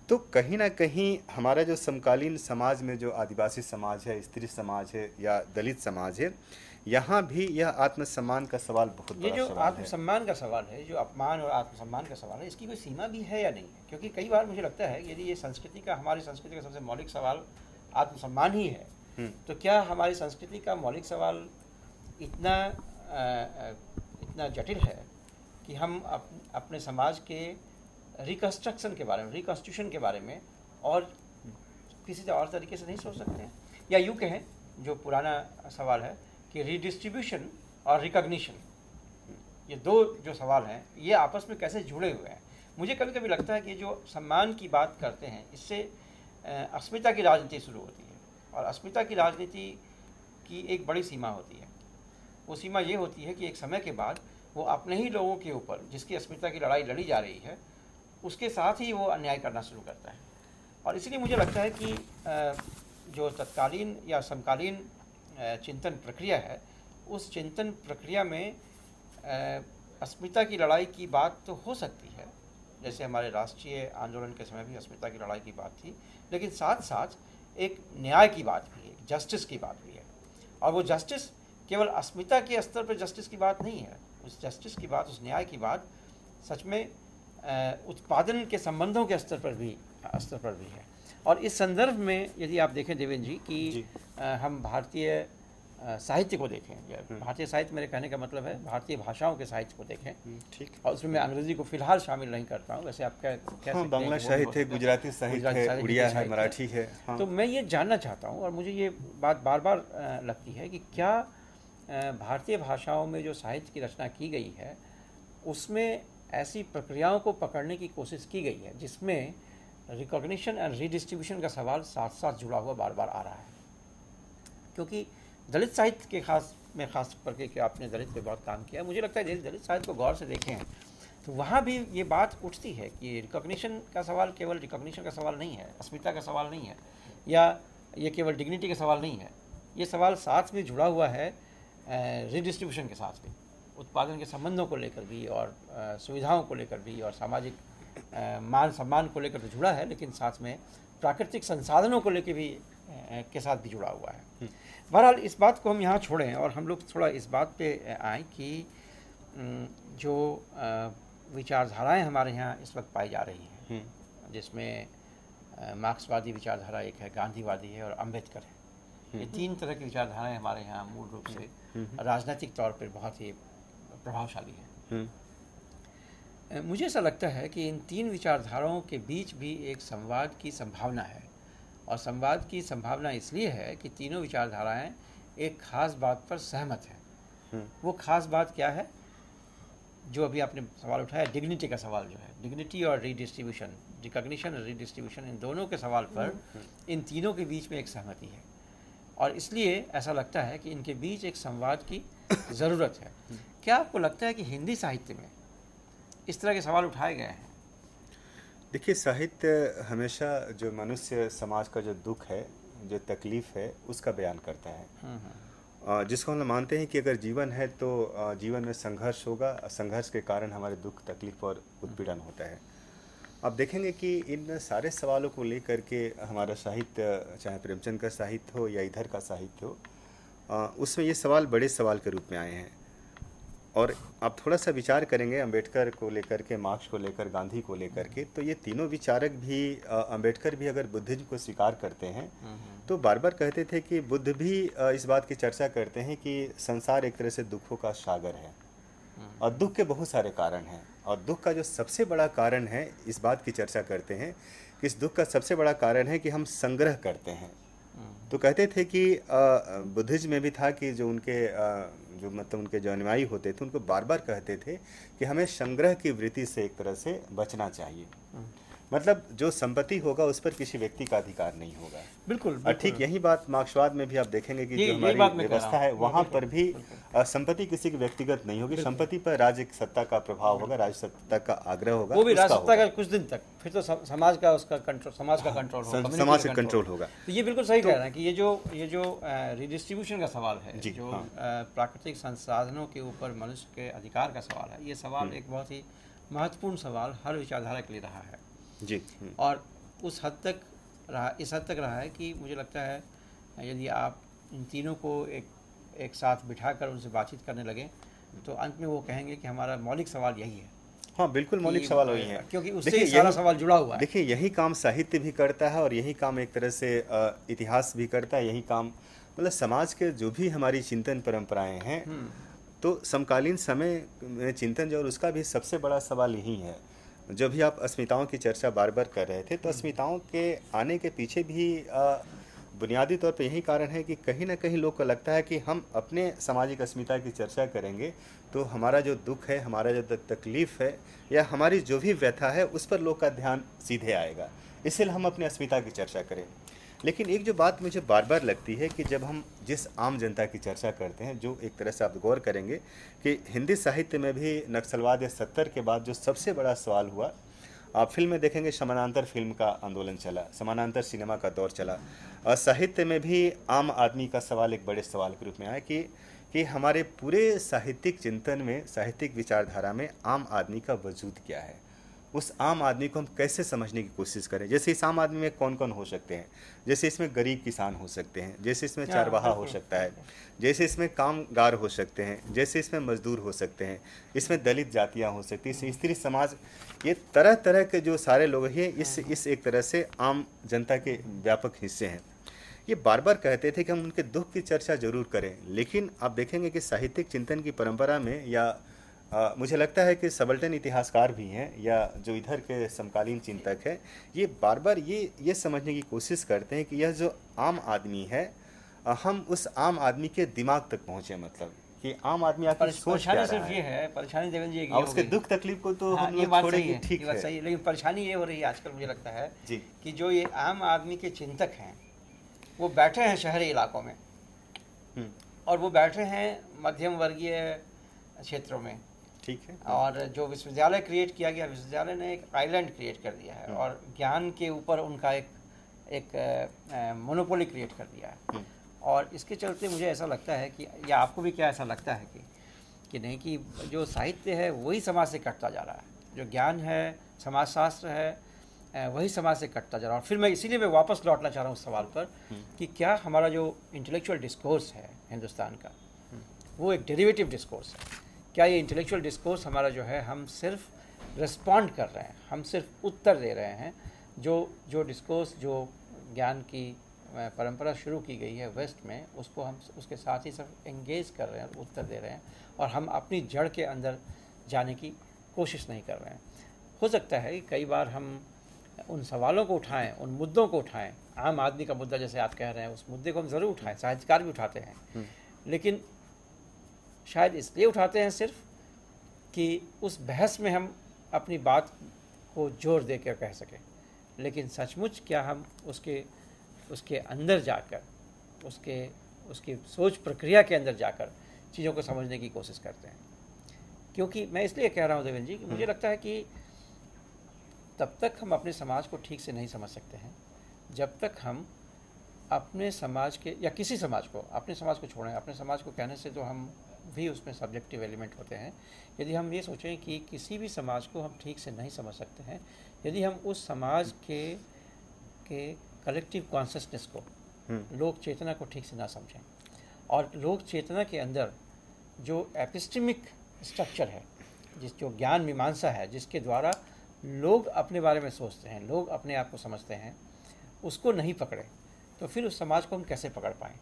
तो कहीं ना कहीं हमारा जो समकालीन समाज में जो आदिवासी समाज है, स्त्री समाज है, या दलित समाज है, यहाँ भी यह आत्मसम्मान का सवाल बहुत बड़ा सवाल है। ये जो आत्मसम्मान का सवाल है, जो अपमान और आत्मसम्मान का सवाल है, इसकी कोई सीमा भी है या नहीं है? क्योंकि कई बार मुझे लगता है यदि ये हमारी संस्कृति का सबसे मौलिक सवाल आत्मसम्मान ही है, तो क्या हमारी संस्कृति का मौलिक सवाल इतना जटिल है कि हम अपने समाज के रिकन्स्ट्रक्शन के बारे में, रिकन्स्टिट्यूशन के बारे में और किसी और तरीके से नहीं सोच सकते हैं? या यूँ कहें, जो पुराना सवाल है कि रिडिस्ट्रीब्यूशन और रिकॉग्निशन, ये दो जो सवाल हैं, ये आपस में कैसे जुड़े हुए हैं? मुझे कभी कभी लगता है कि जो सम्मान की बात करते हैं, इससे अस्मिता की राजनीति शुरू होती है, और अस्मिता की राजनीति की एक बड़ी सीमा होती है। वो सीमा ये होती है कि एक समय के बाद वो अपने ही लोगों के ऊपर जिसकी अस्मिता की लड़ाई लड़ी जा रही है उसके साथ ही वो अन्याय करना शुरू करता है। और इसलिए मुझे लगता है कि जो तत्कालीन या समकालीन चिंतन प्रक्रिया है, उस चिंतन प्रक्रिया में अस्मिता की लड़ाई की बात तो हो सकती है, जैसे हमारे राष्ट्रीय आंदोलन के समय भी अस्मिता की लड़ाई की बात थी, लेकिन साथ साथ एक न्याय की बात भी है, जस्टिस की बात भी है। और वो जस्टिस केवल अस्मिता के स्तर पर जस्टिस की बात नहीं है, उस जस्टिस की बात, उस न्याय की बात सच में उत्पादन के संबंधों के स्तर पर भी है। और इस संदर्भ में यदि आप देखें देवेंद्र जी कि हम भारतीय साहित्य को देखें, भारतीय साहित्य मेरे कहने का मतलब है भारतीय भाषाओं के साहित्य को देखें, ठीक, और उसमें मैं अंग्रेजी को फिलहाल शामिल नहीं करता हूँ, वैसे आप क्या बांग्ला साहित्य है, गुजराती साहित्य है, उड़िया है, मराठी है। तो मैं ये जानना चाहता हूँ और मुझे ये बात बार बार लगती है कि क्या भारतीय भाषाओं में जो साहित्य की रचना की गई है उसमें ऐसी प्रक्रियाओं को पकड़ने की कोशिश की गई है जिसमें रिकॉग्निशन एंड रीडिस्ट्रीब्यूशन का सवाल साथ साथ जुड़ा हुआ बार बार आ रहा है। क्योंकि दलित साहित्य के खास करके कि आपने दलित पे बहुत काम किया, मुझे लगता है यदि दलित साहित्य को गौर से देखें तो वहाँ भी ये बात उठती है कि रिकॉग्निशन का सवाल केवल रिकॉग्निशन का सवाल नहीं है, अस्मिता का सवाल नहीं है, या ये केवल डिग्निटी का सवाल नहीं है, ये सवाल साथ में जुड़ा हुआ है रीडिस्ट्रीब्यूशन के साथ भी, उत्पादन के संबंधों को लेकर भी और सुविधाओं को लेकर भी और सामाजिक मान सम्मान को लेकर तो जुड़ा है, लेकिन साथ में प्राकृतिक संसाधनों को लेकर भी के साथ भी जुड़ा हुआ है। बहरहाल इस बात को हम यहाँ छोड़ें और हम लोग थोड़ा इस बात पे आएँ कि जो विचारधाराएं हमारे यहाँ इस वक्त पाई जा रही हैं, जिसमें मार्क्सवादी विचारधारा एक है, गांधीवादी है और अम्बेडकर है, ये तीन तरह की विचारधाराएं हमारे यहाँ मूल रूप से राजनीतिक तौर पर बहुत ही प्रभावशाली है। मुझे ऐसा लगता है कि इन तीन विचारधाराओं के बीच भी एक संवाद की संभावना है, और संवाद की संभावना इसलिए है कि तीनों विचारधाराएं एक खास बात पर सहमत हैं। वो खास बात क्या है? जो अभी आपने सवाल उठाया, डिग्निटी का सवाल जो है, डिग्निटी और रीडिस्ट्रीब्यूशन, रिकॉग्निशन और रीडिस्ट्रीब्यूशन, इन दोनों के सवाल पर इन तीनों के बीच में एक सहमति है, और इसलिए ऐसा लगता है कि इनके बीच एक संवाद की ज़रूरत है। क्या आपको लगता है कि हिंदी साहित्य में इस तरह के सवाल उठाए गए हैं? देखिए, साहित्य हमेशा जो मनुष्य समाज का जो दुख है, जो तकलीफ़ है, उसका बयान करता है, जिसको हम मानते हैं कि अगर जीवन है तो जीवन में संघर्ष होगा, संघर्ष के कारण हमारे दुख, तकलीफ और उत्पीड़न होता है। आप देखेंगे कि इन सारे सवालों को लेकर के हमारा साहित्य, चाहे प्रेमचंद का साहित्य हो या इधर का साहित्य हो, उसमें ये सवाल बड़े सवाल के रूप में आए हैं। और आप थोड़ा सा विचार करेंगे अम्बेडकर को लेकर के, मार्क्स को लेकर, गांधी को लेकर के, तो ये तीनों विचारक भी, अम्बेडकर भी अगर बुद्धिज्म को स्वीकार करते हैं तो बार बार कहते थे कि बुद्ध भी इस बात की चर्चा करते हैं कि संसार एक तरह से दुखों का सागर है और दुख के बहुत सारे कारण हैं, और दुख का जो सबसे बड़ा कारण है, इस बात की चर्चा करते हैं कि इस दुख का सबसे बड़ा कारण है कि हम संग्रह करते हैं। तो कहते थे कि बुद्धिज्म में भी था कि जो उनके जो मतलब उनके जो अनुयायी होते थे उनको बार बार कहते थे कि हमें संग्रह की वृत्ति से एक तरह से बचना चाहिए। मतलब जो संपत्ति होगा उस पर किसी व्यक्ति का अधिकार नहीं होगा। बिल्कुल। और ठीक यही बात मार्क्सवाद में भी आप देखेंगे कि जो हमारी व्यवस्था है वहाँ पर भी संपत्ति किसी की व्यक्तिगत नहीं होगी, संपत्ति पर राज्य सत्ता का प्रभाव होगा, राज्य सत्ता का आग्रह होगा, वो भी राज्य सत्ता का कुछ दिन तक, फिर तो समाज का उसका कंट्रोल, समाज का कंट्रोल होगा, समाज का कंट्रोल होगा। तो ये बिल्कुल सही कह रहे हैं कि ये जो रिडिस्ट्रीब्यूशन का सवाल है, जो प्राकृतिक संसाधनों के ऊपर मनुष्य के अधिकार का सवाल है, ये सवाल एक बहुत ही महत्वपूर्ण सवाल हर विचारधारा के लिए रहा है जी। और इस हद तक रहा है कि मुझे लगता है यदि आप इन तीनों को एक साथ बिठाकर उनसे बातचीत करने लगे तो अंत में वो कहेंगे कि हमारा मौलिक सवाल यही है। हाँ, बिल्कुल मौलिक सवाल वही है, क्योंकि उससे सारा सवाल जुड़ा हुआ है। देखिए, यही काम साहित्य भी करता है और यही काम एक तरह से इतिहास भी करता है, यही काम मतलब समाज के जो भी हमारी चिंतन परंपराएं हैं, तो समकालीन समय में चिंतन जो, और उसका भी सबसे बड़ा सवाल यही है। जब भी आप अस्मिताओं की चर्चा बार बार कर रहे थे, तो अस्मिताओं के आने के पीछे भी बुनियादी तौर पे यही कारण है कि कहीं ना कहीं लोग को लगता है कि हम अपने सामाजिक अस्मिता की चर्चा करेंगे तो हमारा जो दुख है, हमारा जो तकलीफ़ है या हमारी जो भी व्यथा है, उस पर लोग का ध्यान सीधे आएगा, इसलिए हम अपने अस्मिता की चर्चा करें। लेकिन एक जो बात मुझे बार बार लगती है कि जब हम जिस आम जनता की चर्चा करते हैं, जो एक तरह से आप गौर करेंगे कि हिंदी साहित्य में भी नक्सलवाद या 70 के बाद जो सबसे बड़ा सवाल हुआ, आप फिल्म में देखेंगे समानांतर फिल्म का आंदोलन चला, समानांतर सिनेमा का दौर चला, और साहित्य में भी आम आदमी का सवाल एक बड़े सवाल के रूप में आया कि हमारे पूरे साहित्यिक चिंतन में, साहित्यिक विचारधारा में आम आदमी का वजूद क्या है, उस आम आदमी को हम कैसे समझने की कोशिश करें। जैसे इस आम आदमी में कौन कौन हो सकते हैं, जैसे इसमें गरीब किसान हो सकते हैं, जैसे इसमें चरवाहा हो सकता है, जैसे इसमें कामगार हो सकते हैं, जैसे इसमें मजदूर हो सकते हैं, इसमें दलित जातियां हो सकती हैं, इसमें स्त्री समाज, ये तरह तरह के जो सारे लोग हैं, इस एक तरह से आम जनता के व्यापक हिस्से हैं। ये बार बार कहते थे कि हम उनके दुख की चर्चा जरूर करें, लेकिन आप देखेंगे कि साहित्यिक चिंतन की परंपरा में या मुझे लगता है कि सबल्टन इतिहासकार भी हैं या जो इधर के समकालीन चिंतक हैं, ये बार बार ये समझने की कोशिश करते हैं कि यह जो आम आदमी है, हम उस आम आदमी के दिमाग तक पहुँचे, मतलब कि आम आदमी आखिर सोच क्या रहा सिर्फ है। ये है, परेशानी देवेंद्र जी उसके दुख तकलीफ को तो हम ये लोग बात छोड़े सही कि है, ठीक ये बात है सही है, लेकिन परेशानी ये हो रही है आजकल, मुझे लगता है जी। कि जो ये आम आदमी के चिंतक हैं वो बैठे हैं शहरी इलाकों में, और वो बैठे हैं मध्यम वर्गीय क्षेत्रों में, ठीक है, और जो विश्वविद्यालय क्रिएट किया गया, विश्वविद्यालय ने एक आइलैंड क्रिएट कर दिया है और ज्ञान के ऊपर उनका एक मोनोपोली क्रिएट कर दिया है। और इसके चलते मुझे ऐसा लगता है कि, या आपको भी क्या ऐसा लगता है कि नहीं, कि जो साहित्य है वही समाज से कटता जा रहा है, जो ज्ञान है, समाजशास्त्र है, वही समाज से कटता जा रहा है। और फिर मैं इसीलिए मैं वापस लौटना चाह रहा हूँ उस सवाल पर कि क्या हमारा जो इंटेलेक्चुअल डिस्कोर्स है हिंदुस्तान का, वो एक डेरिवेटिव डिस्कोर्स है। क्या ये इंटेलेक्चुअल डिस्कोर्स हमारा जो है, हम सिर्फ रिस्पॉन्ड कर रहे हैं, हम सिर्फ उत्तर दे रहे हैं, जो डिस्कोर्स, जो ज्ञान की परंपरा शुरू की गई है वेस्ट में, उसको हम उसके साथ ही सब एंगेज कर रहे हैं, उत्तर दे रहे हैं, और हम अपनी जड़ के अंदर जाने की कोशिश नहीं कर रहे हैं। हो सकता है कि कई बार हम उन सवालों को उठाएं, उन मुद्दों को उठाएं, आम आदमी का मुद्दा जैसे आप कह रहे हैं, उस मुद्दे को हम ज़रूर उठाएं, साहित्यकार भी उठाते हैं, लेकिन शायद इसलिए उठाते हैं सिर्फ कि उस बहस में हम अपनी बात को जोर दे कर कह सकें, लेकिन सचमुच क्या हम उसके अंदर जाकर, उसकी सोच प्रक्रिया के अंदर जाकर चीज़ों को समझने की कोशिश करते हैं। क्योंकि मैं इसलिए कह रहा हूँ देवेंद्र जी कि मुझे लगता है कि तब तक हम अपने समाज को ठीक से नहीं समझ सकते हैं जब तक हम अपने समाज के, या किसी समाज को, अपने समाज को छोड़ें, अपने समाज को कहने से तो हम भी उसमें सब्जेक्टिव एलिमेंट होते हैं। यदि हम ये सोचें कि किसी भी समाज को हम ठीक से नहीं समझ सकते हैं, यदि हम उस समाज के कलेक्टिव कॉन्शसनेस को, लोक चेतना को ठीक से ना समझें, और लोक चेतना के अंदर जो एपिस्टेमिक स्ट्रक्चर है, जो ज्ञान मीमांसा है, जिसके द्वारा लोग अपने बारे में सोचते हैं, लोग अपने आप को समझते हैं, उसको नहीं पकड़े तो फिर उस समाज को हम कैसे पकड़ पाएँ।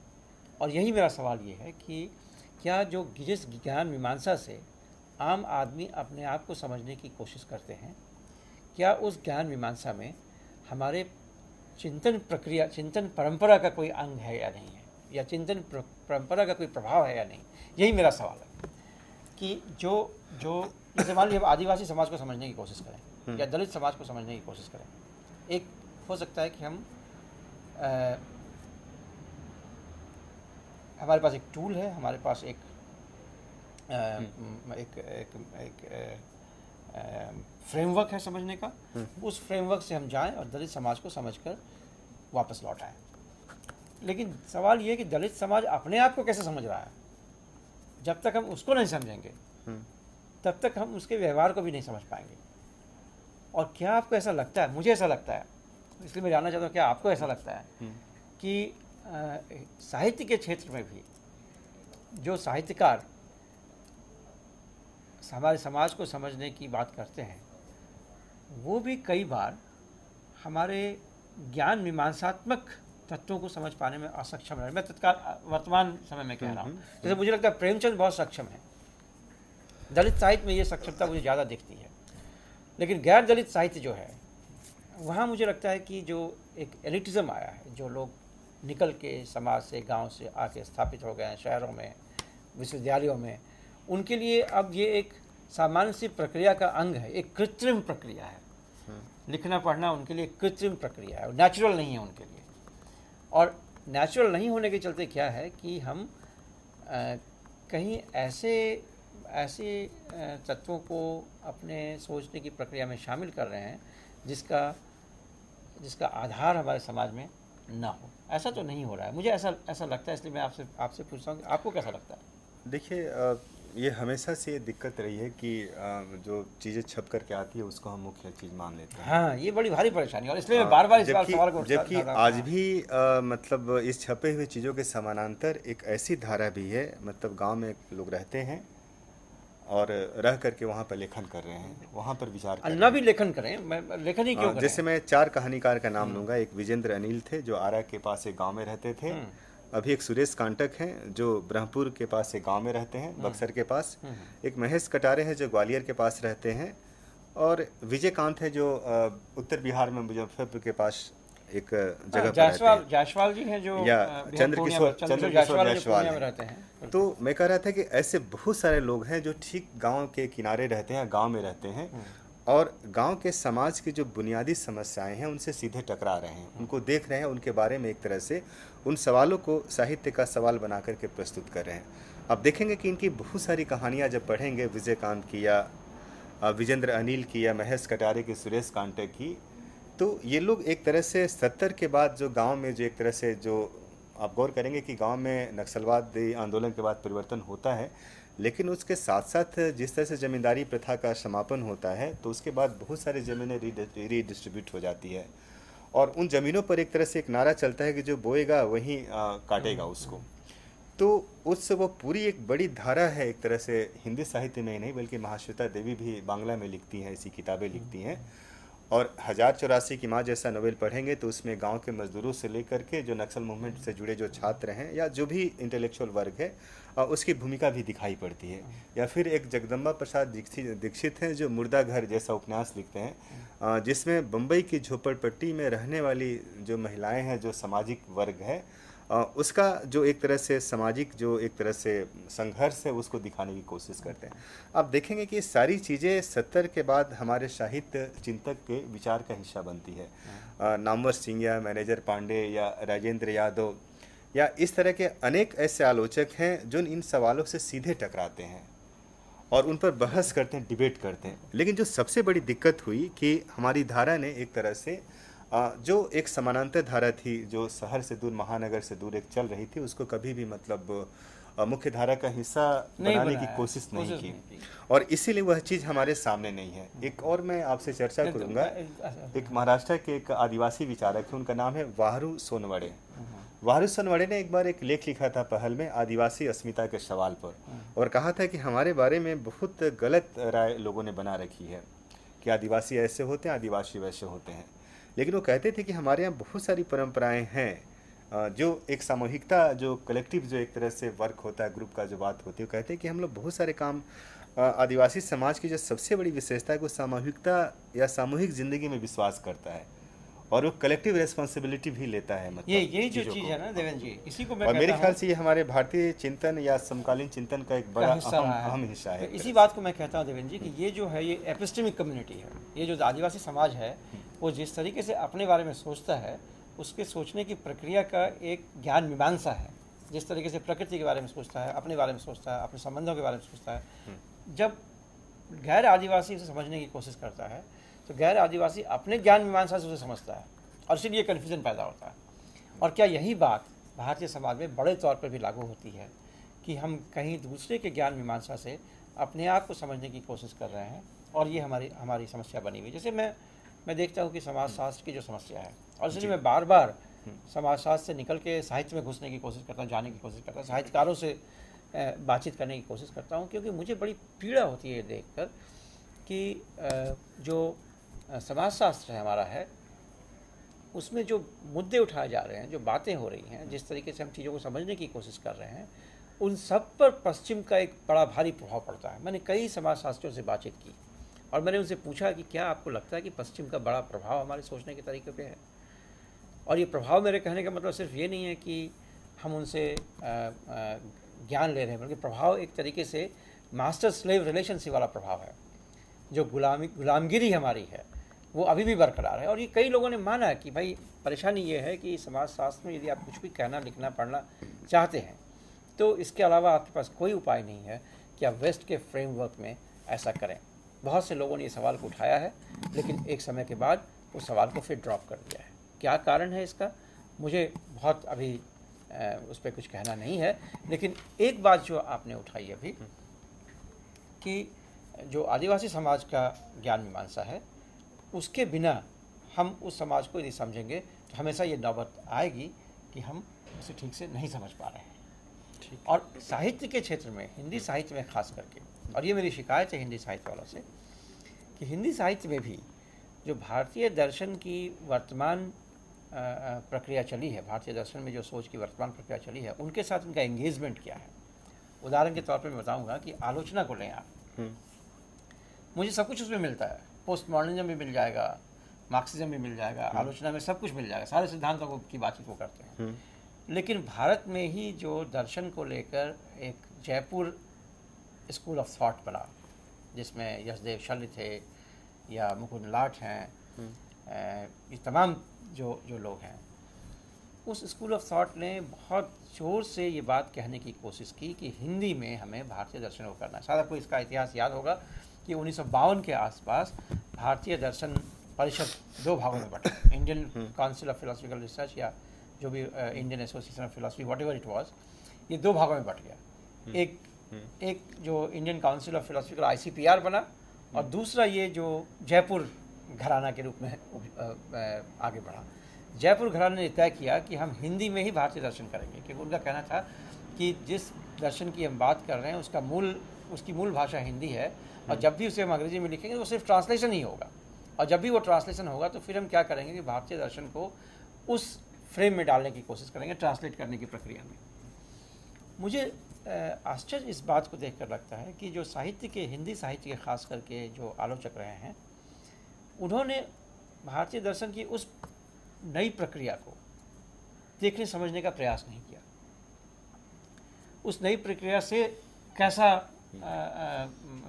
और यही मेरा सवाल ये है कि क्या जिस ज्ञान मीमांसा से आम आदमी अपने आप को समझने की कोशिश करते हैं, क्या उस ज्ञान मीमांसा में हमारे चिंतन प्रक्रिया, चिंतन परंपरा का कोई अंग है या नहीं है, या चिंतन परंपरा का कोई प्रभाव है या नहीं। यही मेरा सवाल है कि जो जैसे मान लीजिए आदिवासी समाज को समझने की कोशिश करें या दलित समाज को समझने की कोशिश करें, एक हो सकता है कि हम हमारे पास एक टूल है, हमारे पास एक फ्रेमवर्क है समझने का, उस फ्रेमवर्क से हम जाएं और दलित समाज को समझकर वापस लौट आएं। लेकिन सवाल ये है कि दलित समाज अपने आप को कैसे समझ रहा है। जब तक हम उसको नहीं समझेंगे तब तक हम उसके व्यवहार को भी नहीं समझ पाएंगे। और क्या आपको ऐसा लगता है, मुझे ऐसा लगता है, इसलिए मैं जानना चाहता हूँ क्या आपको ऐसा लगता है कि साहित्य के क्षेत्र में भी जो साहित्यकार हमारे समाज को समझने की बात करते हैं, वो भी कई बार हमारे ज्ञान मीमांसात्मक तत्वों को समझ पाने में असक्षम है। मैं तत्काल वर्तमान समय में कह रहा हूँ, जैसे मुझे लगता है प्रेमचंद बहुत सक्षम है, दलित साहित्य में ये सक्षमता मुझे ज़्यादा दिखती है। लेकिन गैर दलित साहित्य जो है, वहाँ मुझे लगता है कि जो एक एलिटिज़म आया है, जो लोग निकल के समाज से, गांव से आके स्थापित हो गए हैं शहरों में, विश्वविद्यालयों में, उनके लिए अब ये एक सामान्य सी प्रक्रिया का अंग है, एक कृत्रिम प्रक्रिया है। लिखना पढ़ना उनके लिए कृत्रिम प्रक्रिया है, नेचुरल नहीं है उनके लिए। और नेचुरल नहीं होने के चलते क्या है कि हम कहीं ऐसे तत्वों को अपने सोचने की प्रक्रिया में शामिल कर रहे हैं जिसका आधार हमारे समाज में ना हो। ऐसा तो नहीं हो रहा है, मुझे ऐसा लगता है, इसलिए मैं आपसे पूछता हूँ कि आपको कैसा लगता है? देखिए, ये हमेशा से ये दिक्कत रही है कि जो चीज़ें छप करके आती है उसको हम मुख्य चीज़ मान लेते हैं। हाँ, ये बड़ी भारी परेशानी है और इसलिए मैं बार बार इस सवाल को जबकि आज भी मतलब इस छपे हुए चीज़ों के समानांतर एक ऐसी धारा भी है, मतलब गांव में लोग रहते हैं और रह करके वहाँ पर लेखन कर रहे हैं, वहाँ पर विचार कर रहे ना भी लेखन करें, मैं लेखन ही क्यों करें? जैसे मैं 4 कहानीकार का नाम लूँगा। एक विजेंद्र अनिल थे जो आरा के पास एक गांव में रहते थे। अभी एक सुरेश कांटक हैं जो ब्रह्मपुर के पास एक गांव में रहते हैं, बक्सर के पास। एक महेश कटारे हैं जो ग्वालियर के पास रहते हैं, और विजयकांत है जो उत्तर बिहार में मुजफ्फरपुर के पास एक जगह पर रहते हैं। जायसवाल जी हैं जो या चंद्रकिशोर जायसवाल रहते हैं। तो मैं कह रहा था कि ऐसे बहुत सारे लोग हैं जो ठीक गांव के किनारे रहते हैं, गांव में रहते हैं, और गांव के समाज की जो बुनियादी समस्याएं हैं उनसे सीधे टकरा रहे हैं, उनको देख रहे हैं, उनके बारे में एक तरह से उन सवालों को साहित्य का सवाल बना करके प्रस्तुत कर रहे हैं। अब देखेंगे कि इनकी बहुत सारी कहानियां जब पढ़ेंगे, विजयकांत की या विजेंद्र अनिल की या महेश कटारे की, सुरेश कांटे की, तो ये लोग एक तरह से 70 के बाद जो गांव में जो एक तरह से जो आप गौर करेंगे कि गांव में नक्सलवादी आंदोलन के बाद परिवर्तन होता है, लेकिन उसके साथ साथ जिस तरह से ज़मींदारी प्रथा का समापन होता है तो उसके बाद बहुत सारी ज़मीनें रीडिस्ट्रीब्यूट हो जाती है, और उन ज़मीनों पर एक तरह से एक नारा चलता है कि जो बोएगा वहीं काटेगा उसको। तो उस वो पूरी एक बड़ी धारा है एक तरह से, हिंदी साहित्य में ही नहीं बल्कि महाश्वेता देवी भी बांग्ला में लिखती हैं, ऐसी किताबें लिखती हैं। और 1084 की माँ जैसा नोवेल पढ़ेंगे तो उसमें गांव के मजदूरों से लेकर के जो नक्सल मूवमेंट से जुड़े जो छात्र हैं या जो भी इंटेलेक्चुअल वर्ग है उसकी भूमिका भी दिखाई पड़ती है। या फिर एक जगदम्बा प्रसाद दीक्षित हैं जो मुर्दा घर जैसा उपन्यास लिखते हैं, जिसमें बम्बई की झोपड़पट्टी में रहने वाली जो महिलाएं हैं, जो सामाजिक वर्ग है, उसका जो एक तरह से सामाजिक जो एक तरह से संघर्ष है उसको दिखाने की कोशिश करते हैं। आप देखेंगे कि सारी चीज़ें 70 के बाद हमारे साहित्य चिंतक के विचार का हिस्सा बनती है। नामवर सिंह या मैनेजर पांडे या राजेंद्र यादव या इस तरह के अनेक ऐसे आलोचक हैं जो इन सवालों से सीधे टकराते हैं और उन पर बहस करते हैं, डिबेट करते हैं। लेकिन जो सबसे बड़ी दिक्कत हुई कि हमारी धारा ने एक तरह से जो एक समानांतर धारा थी जो शहर से दूर, महानगर से दूर एक चल रही थी, उसको कभी भी मतलब मुख्य धारा का हिस्सा बनाने की कोशिश नहीं की, और इसीलिए वह चीज़ हमारे सामने नहीं है। एक और मैं आपसे चर्चा करूंगा, एक महाराष्ट्र के एक आदिवासी विचारक है, उनका नाम है वाहरू सोनवड़े। वाहरू सोनवड़े ने एक बार एक लेख लिखा था पहल में आदिवासी अस्मिता के सवाल पर, और कहा था कि हमारे बारे में बहुत गलत राय लोगों ने बना रखी है कि आदिवासी ऐसे होते हैं, आदिवासी वैसे होते हैं। लेकिन वो कहते थे कि हमारे यहाँ बहुत सारी परंपराएं हैं जो एक सामूहिकता, जो कलेक्टिव जो एक तरह से वर्क होता है, ग्रुप का जो बात होती है, वो कहते हैं कि हम लोग बहुत सारे काम, आदिवासी समाज की जो सबसे बड़ी विशेषता है वो सामूहिकता या सामूहिक जिंदगी में विश्वास करता है और वो कलेक्टिव रेस्पॉन्सिबिलिटी भी लेता है। मतलब ये जो चीज़ है ना देवेंद्र जी, इसी को मैं और मेरे ख्याल से ये हमारे भारतीय चिंतन या समकालीन चिंतन का एक बड़ा अहम हिस्सा है। इसी बात को मैं कहता हूँ देवेंद्र जी कि ये जो है ये एपिस्टेमिक कम्युनिटी है। ये जो आदिवासी समाज है वो जिस तरीके से अपने बारे में सोचता है उसके सोचने की प्रक्रिया का एक ज्ञान मीमांसा है। जिस तरीके से प्रकृति के बारे में सोचता है, अपने बारे में सोचता है, अपने संबंधों के बारे में सोचता है, जब गैर आदिवासी उसे समझने की कोशिश करता है तो गैर आदिवासी अपने ज्ञान मीमांसा से उसे समझता है और इसीलिए कन्फ्यूजन पैदा होता है। और क्या यही बात भारतीय समाज में बड़े तौर पर भी लागू होती है कि हम कहीं दूसरे के ज्ञान मीमांसा से अपने आप को समझने की कोशिश कर रहे हैं, और ये हमारी समस्या बनी हुई। जैसे मैं देखता हूँ कि समाजशास्त्र की जो समस्या है, और इसलिए मैं बार बार समाजशास्त्र से निकल के साहित्य में घुसने की कोशिश करता हूँ, जाने की कोशिश करता हूँ, साहित्यकारों से बातचीत करने की कोशिश करता हूँ, क्योंकि मुझे बड़ी पीड़ा होती है ये देखकर कि जो समाजशास्त्र है हमारा है उसमें जो मुद्दे उठाए जा रहे हैं, जो बातें हो रही हैं, जिस तरीके से हम चीज़ों को समझने की कोशिश कर रहे हैं, उन सब पर पश्चिम का एक बड़ा भारी प्रभाव पड़ता है। मैंने कई समाजशास्त्रियों से बातचीत की और मैंने उनसे पूछा कि क्या आपको लगता है कि पश्चिम का बड़ा प्रभाव हमारे सोचने के तरीके पे है? और ये प्रभाव, मेरे कहने का मतलब सिर्फ ये नहीं है कि हम उनसे ज्ञान ले रहे हैं, बल्कि प्रभाव एक तरीके से मास्टर स्लेव रिलेशनशिप वाला प्रभाव है। जो गुलामगिरी हमारी है वो अभी भी बरकरार है। और ये कई लोगों ने माना कि भाई परेशानी ये है कि समाजशास्त्र में यदि आप कुछ भी कहना लिखना पढ़ना चाहते हैं तो इसके अलावा आपके पास कोई उपाय नहीं है कि आप वेस्ट के फ्रेमवर्क में ऐसा करें। बहुत से लोगों ने ये सवाल को उठाया है, लेकिन एक समय के बाद उस सवाल को फिर ड्रॉप कर दिया है। क्या कारण है इसका, मुझे बहुत अभी उस पर कुछ कहना नहीं है। लेकिन एक बात जो आपने उठाई अभी कि जो आदिवासी समाज का ज्ञान मीमांसा है, उसके बिना हम उस समाज को यदि समझेंगे तो हमेशा ये नौबत आएगी कि हम उसे ठीक से नहीं समझ पा रहे हैं। और साहित्य के क्षेत्र में, हिंदी साहित्य में खास करके, और ये मेरी शिकायत है हिंदी साहित्य वालों से कि हिंदी साहित्य में भी जो भारतीय दर्शन की वर्तमान प्रक्रिया चली है, भारतीय दर्शन में जो सोच की वर्तमान प्रक्रिया चली है, उनके साथ उनका एंगेजमेंट क्या है। उदाहरण के तौर पे मैं बताऊंगा कि आलोचना को लें आप, मुझे सब कुछ उसमें मिलता है। पोस्ट मॉडर्निज्म भी मिल जाएगा, मार्क्सिज्म भी मिल जाएगा, आलोचना में सब कुछ मिल जाएगा, सारे सिद्धांतों की बातचीत वो करते हैं। लेकिन भारत में ही जो दर्शन को लेकर एक जयपुर स्कूल ऑफ थॉट बना, जिसमें यशदेव शल्य थे या मुकुंद लाट हैं, ये तमाम जो लोग हैं, उस स्कूल ऑफ थॉट ने बहुत जोर से ये बात कहने की कोशिश की कि हिंदी में हमें भारतीय दर्शन को करना है। शायद आपको इसका इतिहास याद होगा कि 1952 के आसपास भारतीय दर्शन परिषद दो भागों में बटा, Indian council of philosophical research या जो भी Indian association of philosophy, whatever it was, ये दो भागों में बट गया। एक जो Indian council of philosophical ICPR बना, और दूसरा ये जो जयपुर घराना के रूप में आगे बढ़ा। जयपुर घराने ने तय किया कि हम हिंदी में ही भारतीय दर्शन करेंगे, क्योंकि उनका कहना था कि जिस दर्शन की हम बात कर रहे हैं उसकी मूल भाषा हिंदी है, और जब भी उसे हम अंग्रेजी में लिखेंगे तो सिर्फ ट्रांसलेशन ही होगा, और जब भी वो ट्रांसलेशन होगा तो फिर हम क्या करेंगे कि भारतीय दर्शन को उस फ्रेम में डालने की कोशिश करेंगे, ट्रांसलेट करने की प्रक्रिया में। मुझे आश्चर्य इस बात को देखकर लगता है कि जो साहित्य के, हिंदी साहित्य के खास करके जो आलोचक रहे हैं, उन्होंने भारतीय दर्शन की उस नई प्रक्रिया को देखने समझने का प्रयास नहीं किया। उस नई प्रक्रिया से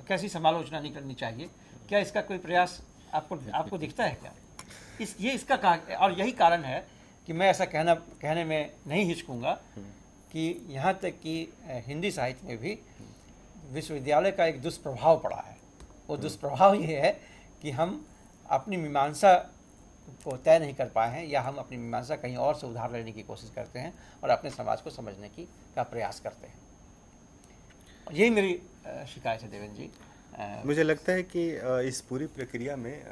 कैसी समालोचना नहीं करनी चाहिए, क्या इसका कोई प्रयास आपको दिखता है क्या? और यही कारण है कि मैं ऐसा कहने में नहीं हिचकूंगा कि यहाँ तक कि हिंदी साहित्य में भी विश्वविद्यालय का एक दुष्प्रभाव पड़ा है। वो दुष्प्रभाव ये है कि हम अपनी मीमांसा को तय नहीं कर पाए हैं, या हम अपनी मीमांसा कहीं और से उधार लेने की कोशिश करते हैं और अपने समाज को समझने का प्रयास करते हैं। यही मेरी शिकायत है देवेंद्र जी। मुझे लगता है कि इस पूरी प्रक्रिया में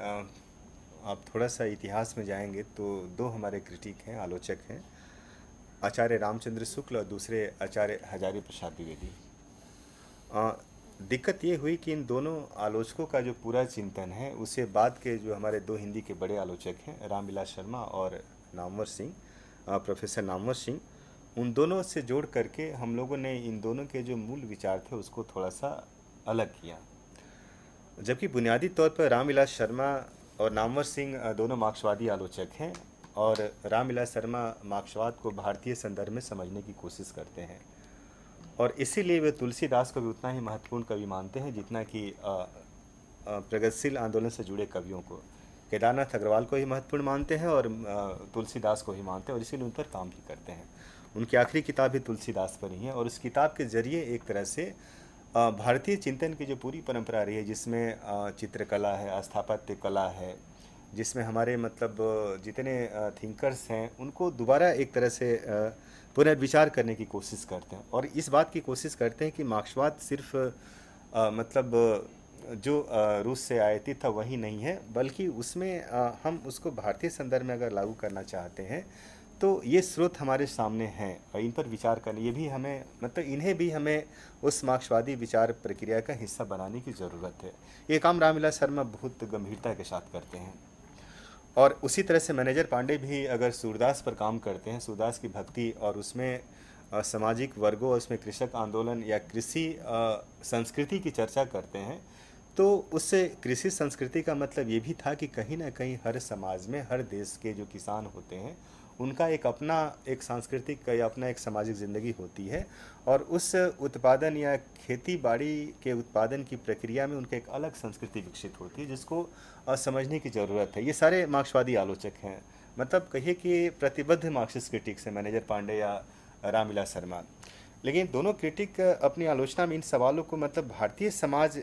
आप थोड़ा सा इतिहास में जाएंगे तो दो हमारे क्रिटिक हैं, आलोचक हैं, आचार्य रामचंद्र शुक्ल और दूसरे आचार्य हजारी प्रसाद द्विवेदी। दिक्कत ये हुई कि इन दोनों आलोचकों का जो पूरा चिंतन है उसे बाद के जो हमारे दो हिंदी के बड़े आलोचक हैं, रामविलास शर्मा और नामवर सिंह, प्रोफेसर नामवर सिंह, उन दोनों से जोड़ करके हम लोगों ने इन दोनों के जो मूल विचार थे उसको थोड़ा सा अलग किया। जबकि बुनियादी तौर पर रामविलास शर्मा और नामवर सिंह दोनों मार्क्सवादी आलोचक हैं, और रामविलास शर्मा मार्क्सवाद को भारतीय संदर्भ में समझने की कोशिश करते हैं, और इसीलिए वे तुलसीदास को भी उतना ही महत्वपूर्ण कवि मानते हैं जितना कि प्रगतिशील आंदोलन से जुड़े कवियों को। केदारनाथ अग्रवाल को ही महत्वपूर्ण मानते हैं और तुलसीदास को ही मानते हैं, और इसीलिए उन पर काम भी करते हैं। उनकी आखिरी किताब भी तुलसीदास पर ही है, और उस किताब के जरिए एक तरह से भारतीय चिंतन की जो पूरी परंपरा रही है, जिसमें चित्रकला है, स्थापत्य कला है, जिसमें हमारे मतलब जितने थिंकर्स हैं उनको दोबारा एक तरह से पुनर्विचार करने की कोशिश करते हैं, और इस बात की कोशिश करते हैं कि मार्क्सवाद सिर्फ मतलब जो रूस से आयातित था वही नहीं है, बल्कि उसमें हम उसको भारतीय संदर्भ में अगर लागू करना चाहते हैं तो ये स्रोत हमारे सामने हैं, और इन पर विचार करने, ये भी हमें मतलब इन्हें भी हमें उस मार्क्सवादी विचार प्रक्रिया का हिस्सा बनाने की ज़रूरत है। ये काम रामविलास शर्मा बहुत गंभीरता के साथ करते हैं, और उसी तरह से मैनेजर पांडे भी अगर सूरदास पर काम करते हैं, सूरदास की भक्ति और उसमें सामाजिक वर्गों और उसमें कृषक आंदोलन या कृषि संस्कृति की चर्चा करते हैं, तो उससे कृषि संस्कृति का मतलब ये भी था कि कहीं ना कहीं हर समाज में, हर देश के जो किसान होते हैं उनका एक सांस्कृतिक या अपना एक सामाजिक ज़िंदगी होती है, और उस उत्पादन या खेती बाड़ी के उत्पादन की प्रक्रिया में उनका एक अलग संस्कृति विकसित होती है, जिसको समझने की ज़रूरत है। ये सारे मार्क्सवादी आलोचक हैं, मतलब कहिए कि प्रतिबद्ध मार्क्सिस्ट क्रिटिक्स हैं, मैनेजर पांडे या रामविलास शर्मा। लेकिन दोनों क्रिटिक अपनी आलोचना में इन सवालों को मतलब भारतीय समाज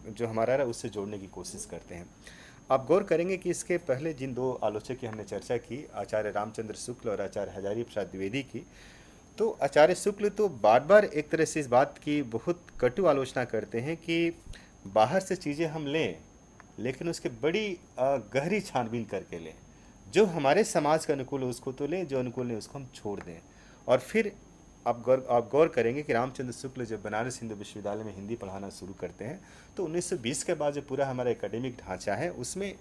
जो हमारा रहा उससे जोड़ने की कोशिश करते हैं। आप गौर करेंगे कि इसके पहले जिन दो आलोचक की हमने चर्चा की, आचार्य रामचंद्र शुक्ल और आचार्य हजारी प्रसाद द्विवेदी की, तो आचार्य शुक्ल तो बार बार एक तरह से इस बात की बहुत कटु आलोचना करते हैं कि बाहर से चीज़ें हम लें, लेकिन उसके बड़ी गहरी छानबीन करके लें। जो हमारे समाज के अनुकूल है उसको तो लें, जो अनुकूल नहीं उसको हम छोड़ दें। और फिर आप गौर करेंगे कि रामचंद्र शुक्ल जब बनारस हिंदू विश्वविद्यालय में हिंदी पढ़ाना शुरू करते हैं, तो 1920 के बाद जो पूरा हमारा एकेडमिक ढांचा है उसमें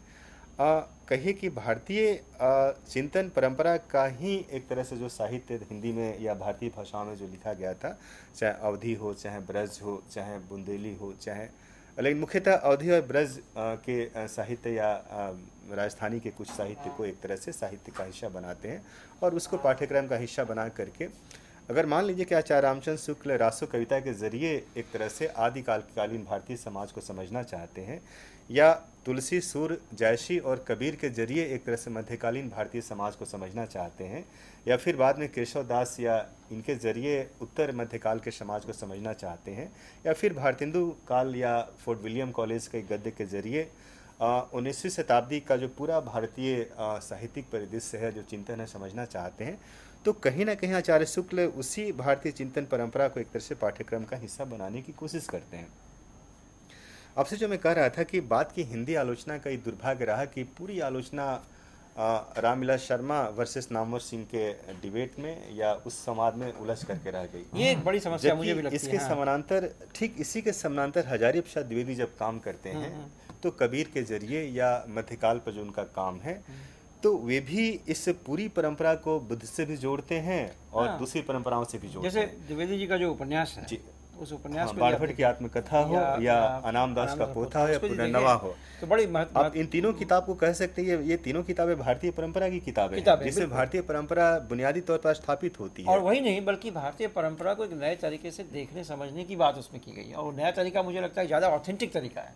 कहिए कि भारतीय चिंतन परंपरा का ही एक तरह से जो साहित्य हिंदी में या भारतीय भाषाओं में जो लिखा गया था, चाहे अवधी हो, चाहे ब्रज हो, चाहे बुंदेली हो, चाहे, लेकिन मुख्यतः अवधी और ब्रज के साहित्य या राजस्थानी के कुछ साहित्य को एक तरह से साहित्य का हिस्सा बनाते हैं और उसको पाठ्यक्रम का हिस्सा बना करके, अगर मान लीजिए कि आचार्य रामचंद्र शुक्ल रासो कविता के जरिए एक तरह से आदिकालीन भारतीय समाज को समझना चाहते हैं, या तुलसी, सूर, जयसी और कबीर के जरिए एक तरह से मध्यकालीन भारतीय समाज को समझना चाहते हैं, या फिर बाद में केशव दास या इनके जरिए उत्तर मध्यकाल के समाज को समझना चाहते हैं, या फिर भारतेंदु काल या फोर्ट विलियम कॉलेज के गद्य के जरिए 19वीं शताब्दी का जो पूरा भारतीय साहित्यिक परिदृश्य है, जो चिंतन है, समझना चाहते हैं, तो कहीं ना कहीं आचार्य शुक्ल उसी भारतीय चिंतन परंपरा को एक तरह से पाठ्यक्रम का हिस्सा बनाने की कोशिश करते हैं। आपसे जो मैं कह रहा था कि बात की हिंदी आलोचना का ये दुर्भाग्य रहा कि पूरी आलोचना रामविलास शर्मा वर्सेस नामवर सिंह के डिबेट में या उस संवाद में उलझ करके रह गई। ये एक बड़ी समस्या मुझे भी लगती है। इसके समानांतर, ठीक इसी के समानांतर हजारी प्रसाद द्विवेदी जब काम करते हैं तो कबीर के जरिए या मध्यकाल पर जो उनका काम है, तो वे भी इस पूरी परंपरा को बुद्ध से भी जोड़ते हैं और दूसरी परंपराओं से भी जोड़ते हैं। जैसे द्विवेदी जी का जो उपन्यास है, उस उपन्यास में बाणभट्ट की आत्मकथा हो या अनाम दास का पोथा हो या पुनर्नवा हो, तो बड़ी आप इन तीनों किताब को कह सकते हैं ये तीनों किताबें भारतीय परंपरा की किताबें हैं, जिसमें भारतीय परंपरा बुनियादी तौर पर स्थापित होती है। और वही नहीं, बल्कि भारतीय परंपरा को एक नए तरीके से देखने समझने की बात उसमें की गई है, और नया तरीका मुझे लगता है ज़्यादा ऑथेंटिक तरीका है।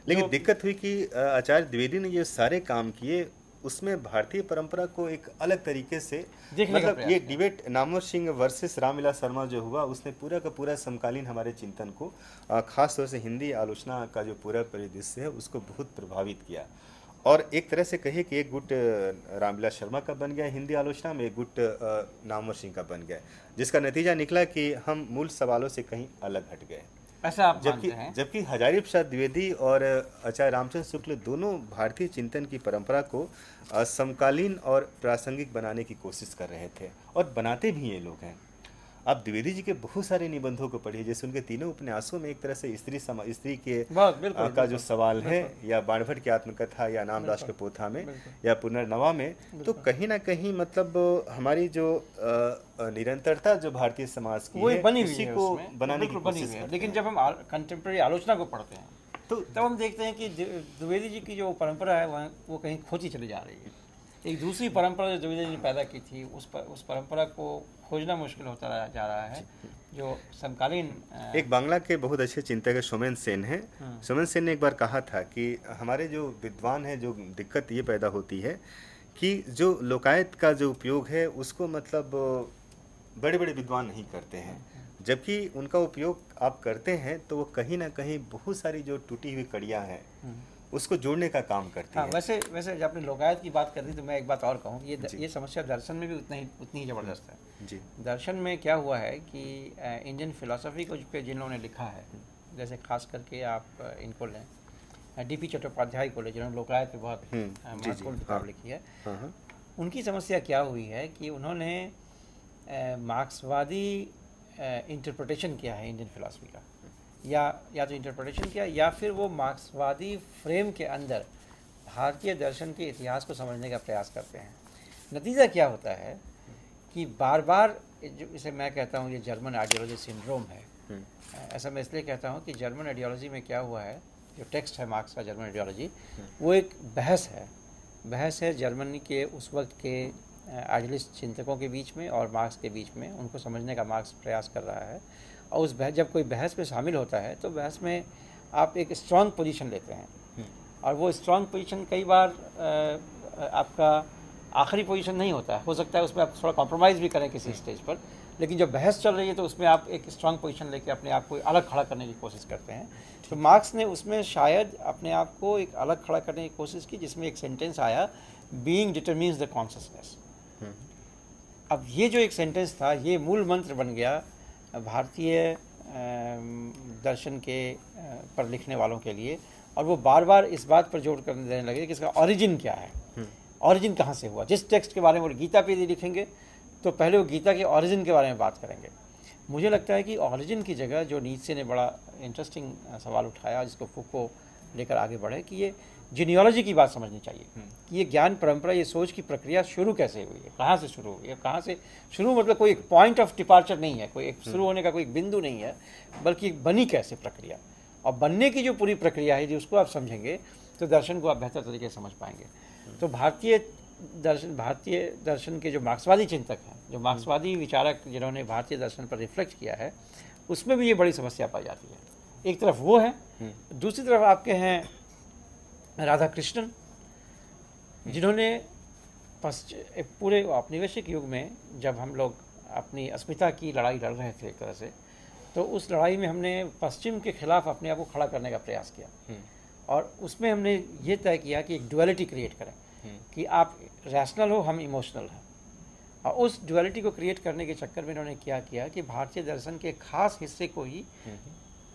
लेकिन दिक्कत हुई कि आचार्य द्विवेदी ने ये सारे काम किए, उसमें भारतीय परंपरा को एक अलग तरीके से मतलब ये डिबेट नामवर सिंह वर्सेस रामविलास शर्मा जो हुआ, उसने पूरा का पूरा समकालीन हमारे चिंतन को, खास तौर से हिंदी आलोचना का जो पूरा परिदृश्य है, उसको बहुत प्रभावित किया। और एक तरह से कहिए कि एक गुट रामविलास शर्मा का बन गया हिंदी आलोचना में, एक गुट नामवर सिंह का बन गया, जिसका नतीजा निकला कि हम मूल सवालों से कहीं अलग हट गए। ऐसा आप मानते हैं? जबकि हजारी प्रसाद द्विवेदी और आचार्य रामचंद्र शुक्ल दोनों भारतीय चिंतन की परंपरा को समकालीन और प्रासंगिक बनाने की कोशिश कर रहे थे, और बनाते भी ये लोग हैं। आप द्विवेदी जी के बहुत सारे निबंधों को पढ़िए, जैसे उनके तीनों उपन्यासों में एक तरह से स्त्री के का जो सवाल है, या बाणभट्ट की आत्मकथा या अनाम दास के पोथा में या पुनर्नवा में, तो कहीं ना कहीं मतलब हमारी जो निरंतरता जो भारतीय समाज की है, उसी को बनाने की कोशिश है। लेकिन जब हम कंटेम्प्रेरी आलोचना को पढ़ते हैं तो तब हम देखते हैं कि द्विवेदी जी की जो परंपरा है वो कहीं खोजी चली जा रही है। एक दूसरी परंपरा जो द्विवेदी जी ने पैदा की थी, उस परंपरा को खोजना मुश्किल होता जा रहा है, जो समकालीन। एक बांग्ला के बहुत अच्छे चिंतक सोमेन सेन हैं। सोमेन सेन ने एक बार कहा था कि हमारे जो विद्वान हैं, जो दिक्कत ये पैदा होती है कि जो लोकायत का जो उपयोग है उसको मतलब बड़े बड़े विद्वान नहीं करते हैं, जबकि उनका उपयोग आप करते हैं तो वो कहीं ना कहीं बहुत सारी जो टूटी हुई कड़ियाँ हैं उसको जोड़ने का काम करती है। वैसे जब आपने लोकायत की बात कर दी तो मैं एक बात और कहूँ, ये समस्या दर्शन में भी उतनी ही ज़बरदस्त है। जी। दर्शन में क्या हुआ है कि इंडियन फिलॉसफी को पे जिन लोगों ने लिखा है, जैसे खास करके आप इनको लें, D.P. चट्टोपाध्याय को लें, जिन्होंने लोकायत पे बहुत महत्वपूर्ण किताब लिखी है। उनकी समस्या क्या हुई है कि उन्होंने मार्क्सवादी इंटरप्रिटेशन किया है इंडियन फिलॉसफी का, या तो इंटरप्रिटेशन किया, या फिर वो मार्क्सवादी फ्रेम के अंदर भारतीय दर्शन के इतिहास को समझने का प्रयास करते हैं। नतीजा क्या होता है कि बार बार जो इसे मैं कहता हूँ ये जर्मन आइडियोलॉजी सिंड्रोम है। ऐसा मैं इसलिए कहता हूँ कि जर्मन आइडियोलॉजी में क्या हुआ है, जो टेक्स्ट है मार्क्स का जर्मन आइडियोलॉजी, वो एक बहस है जर्मनी के उस वक्त के आइडियलिस्ट चिंतकों के बीच में और मार्क्स के बीच में, उनको समझने का मार्क्स प्रयास कर रहा है। और उस बहस, जब कोई बहस में शामिल होता है तो बहस में आप एक स्ट्रांग पोजीशन लेते हैं, और वो स्ट्रांग पोजीशन कई बार आपका आखिरी पोजीशन नहीं होता है, हो सकता है उसमें आप थोड़ा कॉम्प्रोमाइज़ भी करें किसी स्टेज पर, लेकिन जब बहस चल रही है तो उसमें आप एक स्ट्रांग पोजीशन लेके अपने आप को अलग खड़ा करने की कोशिश करते हैं। तो मार्क्स ने उसमें शायद अपने आप को एक अलग खड़ा करने की कोशिश की, जिसमें एक सेंटेंस आया, बीइंग डिटरमिन्स द कॉन्शसनेस। अब ये जो एक सेंटेंस था, ये मूल मंत्र बन गया भारतीय दर्शन के पर लिखने वालों के लिए, और वो बार बार इस बात पर जोर करने देने लगे कि इसका ऑरिजिन क्या है, ऑरिजिन कहाँ से हुआ। जिस टेक्स्ट के बारे में वो गीता पे लिखेंगे तो पहले वो गीता के ऑरिजिन के बारे में बात करेंगे। मुझे लगता है कि ऑरिजिन की जगह जो नीत्शे ने बड़ा इंटरेस्टिंग सवाल उठाया, जिसको फूको लेकर आगे बढ़े, कि ये जीनियोलॉजी की बात समझनी चाहिए कि ये ज्ञान परंपरा, ये सोच की प्रक्रिया शुरू कैसे हुई है, कहाँ से शुरू हुई है, कहाँ से शुरू, मतलब कोई एक पॉइंट ऑफ डिपार्चर नहीं है, कोई एक शुरू होने का कोई बिंदु नहीं है, बल्कि बनी कैसे प्रक्रिया, और बनने की जो पूरी प्रक्रिया है, जो उसको आप समझेंगे तो दर्शन को आप बेहतर तरीके से समझ पाएंगे। तो भारतीय दर्शन के जो मार्क्सवादी चिंतक हैं, जो मार्क्सवादी विचारक जिन्होंने भारतीय दर्शन पर रिफ्लेक्ट किया है, उसमें भी ये बड़ी समस्या पाई जाती है। एक तरफ वो है, दूसरी तरफ आपके हैं राधा कृष्णन, जिन्होंने पूरे औपनिवेशिक युग में जब हम लोग अपनी अस्मिता की लड़ाई लड़ रहे थे एक तरह से, तो उस लड़ाई में हमने पश्चिम के खिलाफ अपने आप को खड़ा करने का प्रयास किया, और उसमें हमने ये तय किया कि एक डुअलिटी क्रिएट करें कि आप रैशनल हो, हम इमोशनल हैं। और उस डुअलिटी को क्रिएट करने के चक्कर में इन्होंने क्या किया कि भारतीय दर्शन के खास हिस्से को ही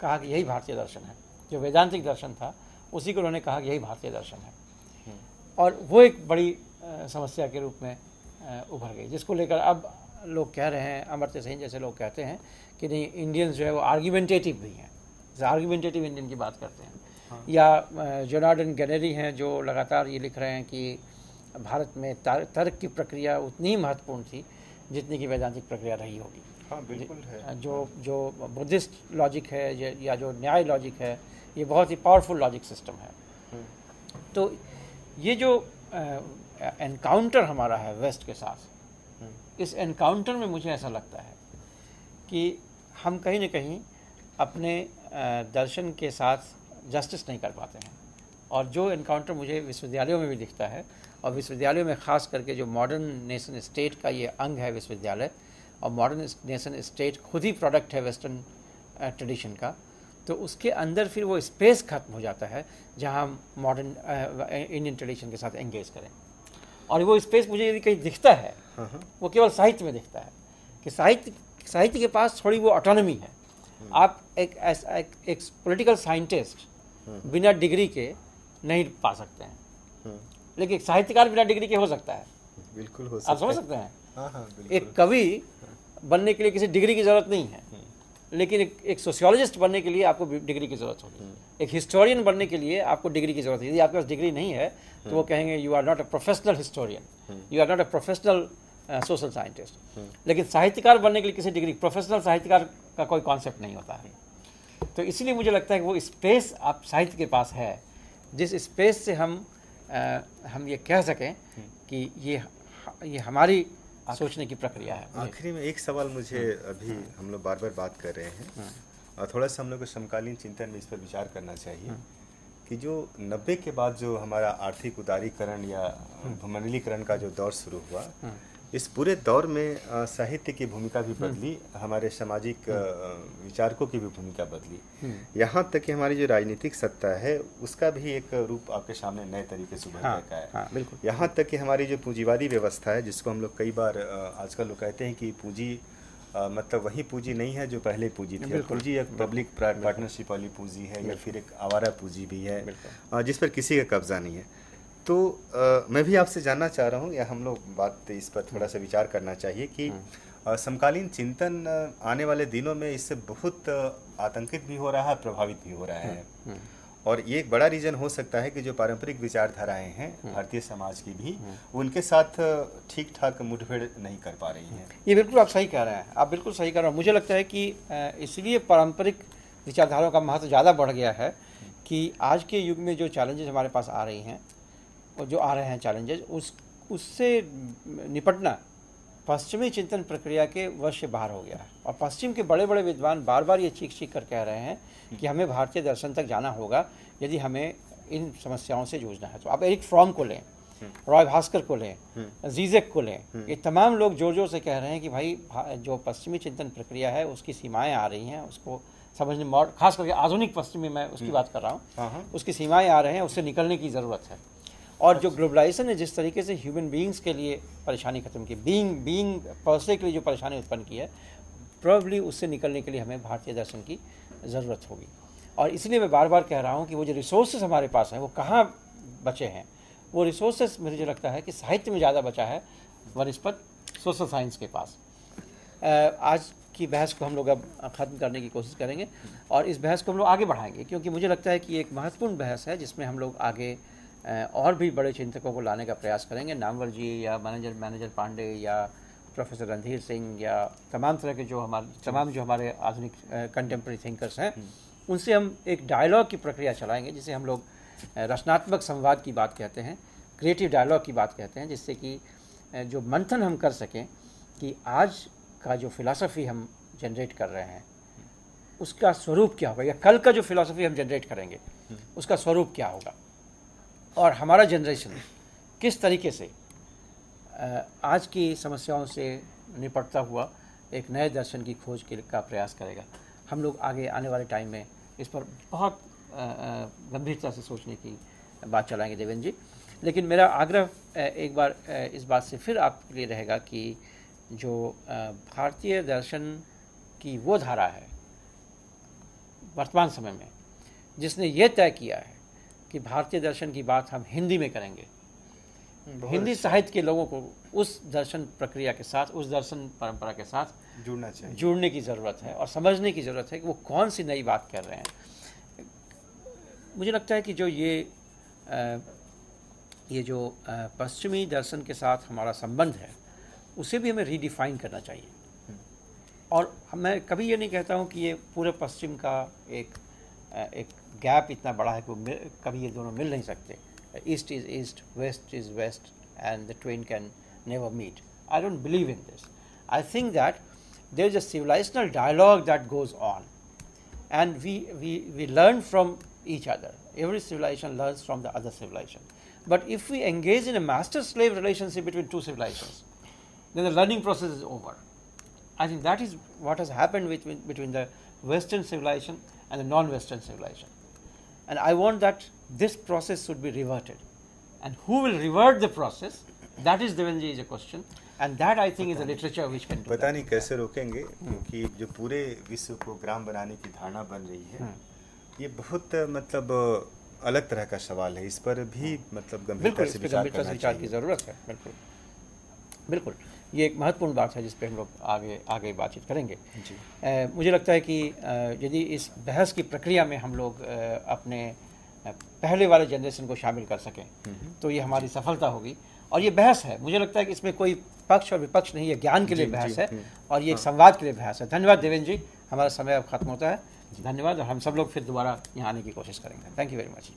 कहा कि यही भारतीय दर्शन है। जो वेदांतिक दर्शन था उसी को उन्होंने कहा कि यही भारतीय दर्शन है, और वो एक बड़ी समस्या के रूप में उभर गई, जिसको लेकर अब लोग कह रहे हैं, अमर्त्य सेन जैसे लोग कहते हैं कि नहीं, इंडियंस जो है वो आर्ग्यूमेंटेटिव भी हैं, आर्ग्यूमेंटेटिव इंडियन की बात करते हैं। या जोनार्डन गैनेरी हैं जो लगातार ये लिख रहे हैं कि भारत में तर्क की प्रक्रिया उतनी ही महत्वपूर्ण थी जितनी की वैदांतिक प्रक्रिया रही होगी। हाँ, बिल्कुल है। जो बुद्धिस्ट लॉजिक है या जो न्याय लॉजिक है, ये बहुत ही पावरफुल लॉजिक सिस्टम है। तो ये जो एनकाउंटर हमारा है वेस्ट के साथ, इस एनकाउंटर में मुझे ऐसा लगता है कि हम कहीं ना कहीं अपने दर्शन के साथ जस्टिस नहीं कर पाते हैं। और जो एनकाउंटर मुझे विश्वविद्यालयों में भी दिखता है, और विश्वविद्यालयों में ख़ास करके जो मॉडर्न नेशन स्टेट का ये अंग है विश्वविद्यालय, और मॉडर्न नेशन स्टेट खुद ही प्रोडक्ट है वेस्टर्न ट्रेडिशन का, तो उसके अंदर फिर वो स्पेस खत्म हो जाता है जहाँ हम मॉडर्न इंडियन ट्रेडिशन के साथ एंगेज करें। और वो स्पेस मुझे यदि कहीं दिखता है, वो केवल साहित्य में दिखता है कि साहित्य के पास थोड़ी वो ऑटोनॉमी है। आप एक पॉलिटिकल साइंटिस्ट बिना डिग्री के नहीं पा सकते हैं, लेकिन एक साहित्यकार बिना डिग्री के हो सकता है। बिल्कुल हो सकता है। आप समझ सकते हैं। हाँ, एक कवि बनने के लिए किसी डिग्री की ज़रूरत नहीं है, लेकिन एक सोशियोलॉजिस्ट बनने के लिए आपको डिग्री की ज़रूरत होगी। एक हिस्टोरियन बनने के लिए आपको डिग्री की ज़रूरत है। यदि आपके पास डिग्री नहीं है तो वो कहेंगे you are not a professional historian, you are not a professional social scientist. लेकिन साहित्यकार बनने के लिए किसी डिग्री, प्रोफेशनल साहित्यकार का कोई कॉन्सेप्ट नहीं होता है। तो इसीलिए मुझे लगता है कि वो स्पेस आप साहित्य के पास है, जिस स्पेस से हम ये कह सकें कि ये हमारी सोचने की प्रक्रिया है। आखिरी में एक सवाल मुझे, अभी हम लोग बार बार बात कर रहे हैं और थोड़ा सा हम लोग को समकालीन चिंतन में इस पर विचार करना चाहिए कि जो 90 के बाद जो हमारा आर्थिक उदारीकरण या भूमंडलीकरण का जो दौर शुरू हुआ, इस पूरे दौर में साहित्य की भूमिका भी बदली, हमारे सामाजिक विचारकों की भी भूमिका बदली, यहाँ तक कि हमारी जो राजनीतिक सत्ता है उसका भी एक रूप आपके सामने नए तरीके से उभर का है। हाँ, बिल्कुल। यहाँ तक कि हमारी जो पूंजीवादी व्यवस्था है, जिसको हम लोग कई बार आजकल लोग कहते हैं कि पूंजी मतलब वही पूंजी नहीं है जो पहले पूंजी थी। पूंजी एक पब्लिक पार्टनरशिप वाली पूंजी है या फिर एक आवारा पूंजी भी है जिस पर किसी का कब्जा नहीं है। तो मैं भी आपसे जानना चाह रहा हूँ, या हम लोग बात इस पर थोड़ा सा विचार करना चाहिए कि समकालीन चिंतन आने वाले दिनों में इससे बहुत आतंकित भी हो रहा है, प्रभावित भी हो रहा है। और ये एक बड़ा रीज़न हो सकता है कि जो पारंपरिक विचारधाराएं हैं भारतीय समाज की भी, उनके साथ ठीक ठाक मुठभेड़ नहीं कर पा रही हैं। ये बिल्कुल आप सही कह रहे हैं, आप बिल्कुल सही कह रहे हैं। मुझे लगता है कि इसलिए पारंपरिक विचारधाराओं का महत्व ज़्यादा बढ़ गया है कि आज के युग में जो चैलेंजेस हमारे पास आ रही हैं और जो आ रहे हैं चैलेंजेस, उससे निपटना पश्चिमी चिंतन प्रक्रिया के वश से बाहर हो गया है। और पश्चिम के बड़े बड़े विद्वान बार बार ये चीख कर कह रहे हैं कि हमें भारतीय दर्शन तक जाना होगा यदि हमें इन समस्याओं से जूझना है। तो आप एरिक फ्रॉम को लें, रॉय भास्कर को लें, जीजेक को लें, ये तमाम लोग जोर जोर से कह रहे हैं कि भाई जो पश्चिमी चिंतन प्रक्रिया है उसकी सीमाएं आ रही हैं, उसको समझने, खास करके आधुनिक पश्चिमी, मैं उसकी बात कर रहा हूँ, उसकी सीमाएं आ रहे हैं, उससे निकलने की ज़रूरत है। और जो ग्लोबलाइजेशन ने जिस तरीके से ह्यूमन बीइंग्स के लिए परेशानी खत्म की, बीइंग पर्से के लिए जो परेशानी उत्पन्न की है, प्रोबेबली उससे निकलने के लिए हमें भारतीय दर्शन की ज़रूरत होगी। और इसलिए मैं बार बार कह रहा हूँ कि वो जो रिसोर्सेज हमारे पास हैं वो कहाँ बचे हैं। वो रिसोर्सेज मुझे लगता है कि साहित्य में ज़्यादा बचा है वनस्पत सोशल साइंस के पास। आज की बहस को हम लोग अब ख़त्म करने की कोशिश करेंगे और इस बहस को हम लोग आगे बढ़ाएंगे, क्योंकि मुझे लगता है कि एक महत्वपूर्ण बहस है जिसमें हम लोग आगे और भी बड़े चिंतकों को लाने का प्रयास करेंगे। नामवर जी या मैनेजर पांडे या प्रोफेसर रणधीर सिंह या तमाम तरह के जो हमारे आधुनिक कंटेम्प्रेरी थिंकर्स हैं, उनसे हम एक डायलॉग की प्रक्रिया चलाएंगे जिसे हम लोग रचनात्मक संवाद की बात कहते हैं, क्रिएटिव डायलॉग की बात कहते हैं, जिससे कि जो मंथन हम कर सकें कि आज का जो फिलॉसफी हम जनरेट कर रहे हैं उसका स्वरूप क्या होगा, या कल का जो फिलॉसफी हम जनरेट करेंगे उसका स्वरूप क्या होगा, और हमारा जनरेशन किस तरीके से आज की समस्याओं से निपटता हुआ एक नए दर्शन की खोज का प्रयास करेगा। हम लोग आगे आने वाले टाइम में इस पर बहुत गंभीरता से सोचने की बात चलाएंगे देवेंद्र जी। लेकिन मेरा आग्रह एक बार इस बात से फिर आपके लिए रहेगा कि जो भारतीय दर्शन की वो धारा है वर्तमान समय में जिसने ये तय किया है कि भारतीय दर्शन की बात हम हिंदी में करेंगे, हिंदी साहित्य के लोगों को उस दर्शन प्रक्रिया के साथ, उस दर्शन परंपरा के साथ जुड़ने की ज़रूरत है और समझने की ज़रूरत है कि वो कौन सी नई बात कर रहे हैं। मुझे लगता है कि जो ये जो पश्चिमी दर्शन के साथ हमारा संबंध है उसे भी हमें रीडिफाइन करना चाहिए। और मैं कभी ये नहीं कहता हूँ कि ये पूरे पश्चिम का एक गैप इतना बड़ा है कि कभी ये दोनों मिल नहीं सकते। East is east, west is west, and the twain can never meet. I don't believe in this. I think that there is a civilizational dialogue that goes on, and we learn from each other. Every civilization learns from the other civilization. But if we engage in a master-slave relationship between two civilizations, then the learning process is over. I think that is what has happened between the Western civilization and the non-Western civilization. And I want that this process should be reverted. And who will revert the process? That is, Devenji, is a question. And that I think is a literature which can do पता नहीं कैसे रोकेंगे, क्योंकि जो पूरे विश्व को ग्राम बनाने की धारणा बन रही है, ये बहुत मतलब अलग तरह का सवाल है। इस पर भी मतलब गंभीरता से विचार की ज़रूरत है। बिल्कुल बिल्कुल, ये एक महत्वपूर्ण बात है जिस पे हम लोग आगे बातचीत करेंगे। मुझे लगता है कि यदि इस बहस की प्रक्रिया में हम लोग अपने पहले वाले जनरेशन को शामिल कर सकें तो ये हमारी सफलता होगी। और ये बहस है, मुझे लगता है कि इसमें कोई पक्ष और विपक्ष नहीं है, ज्ञान के लिए बहस है और ये एक संवाद के लिए बहस है। धन्यवाद देवेंद्र जी, हमारा समय अब खत्म होता है। धन्यवाद, और हम सब लोग फिर दोबारा यहाँ आने की कोशिश करेंगे। Thank you very much.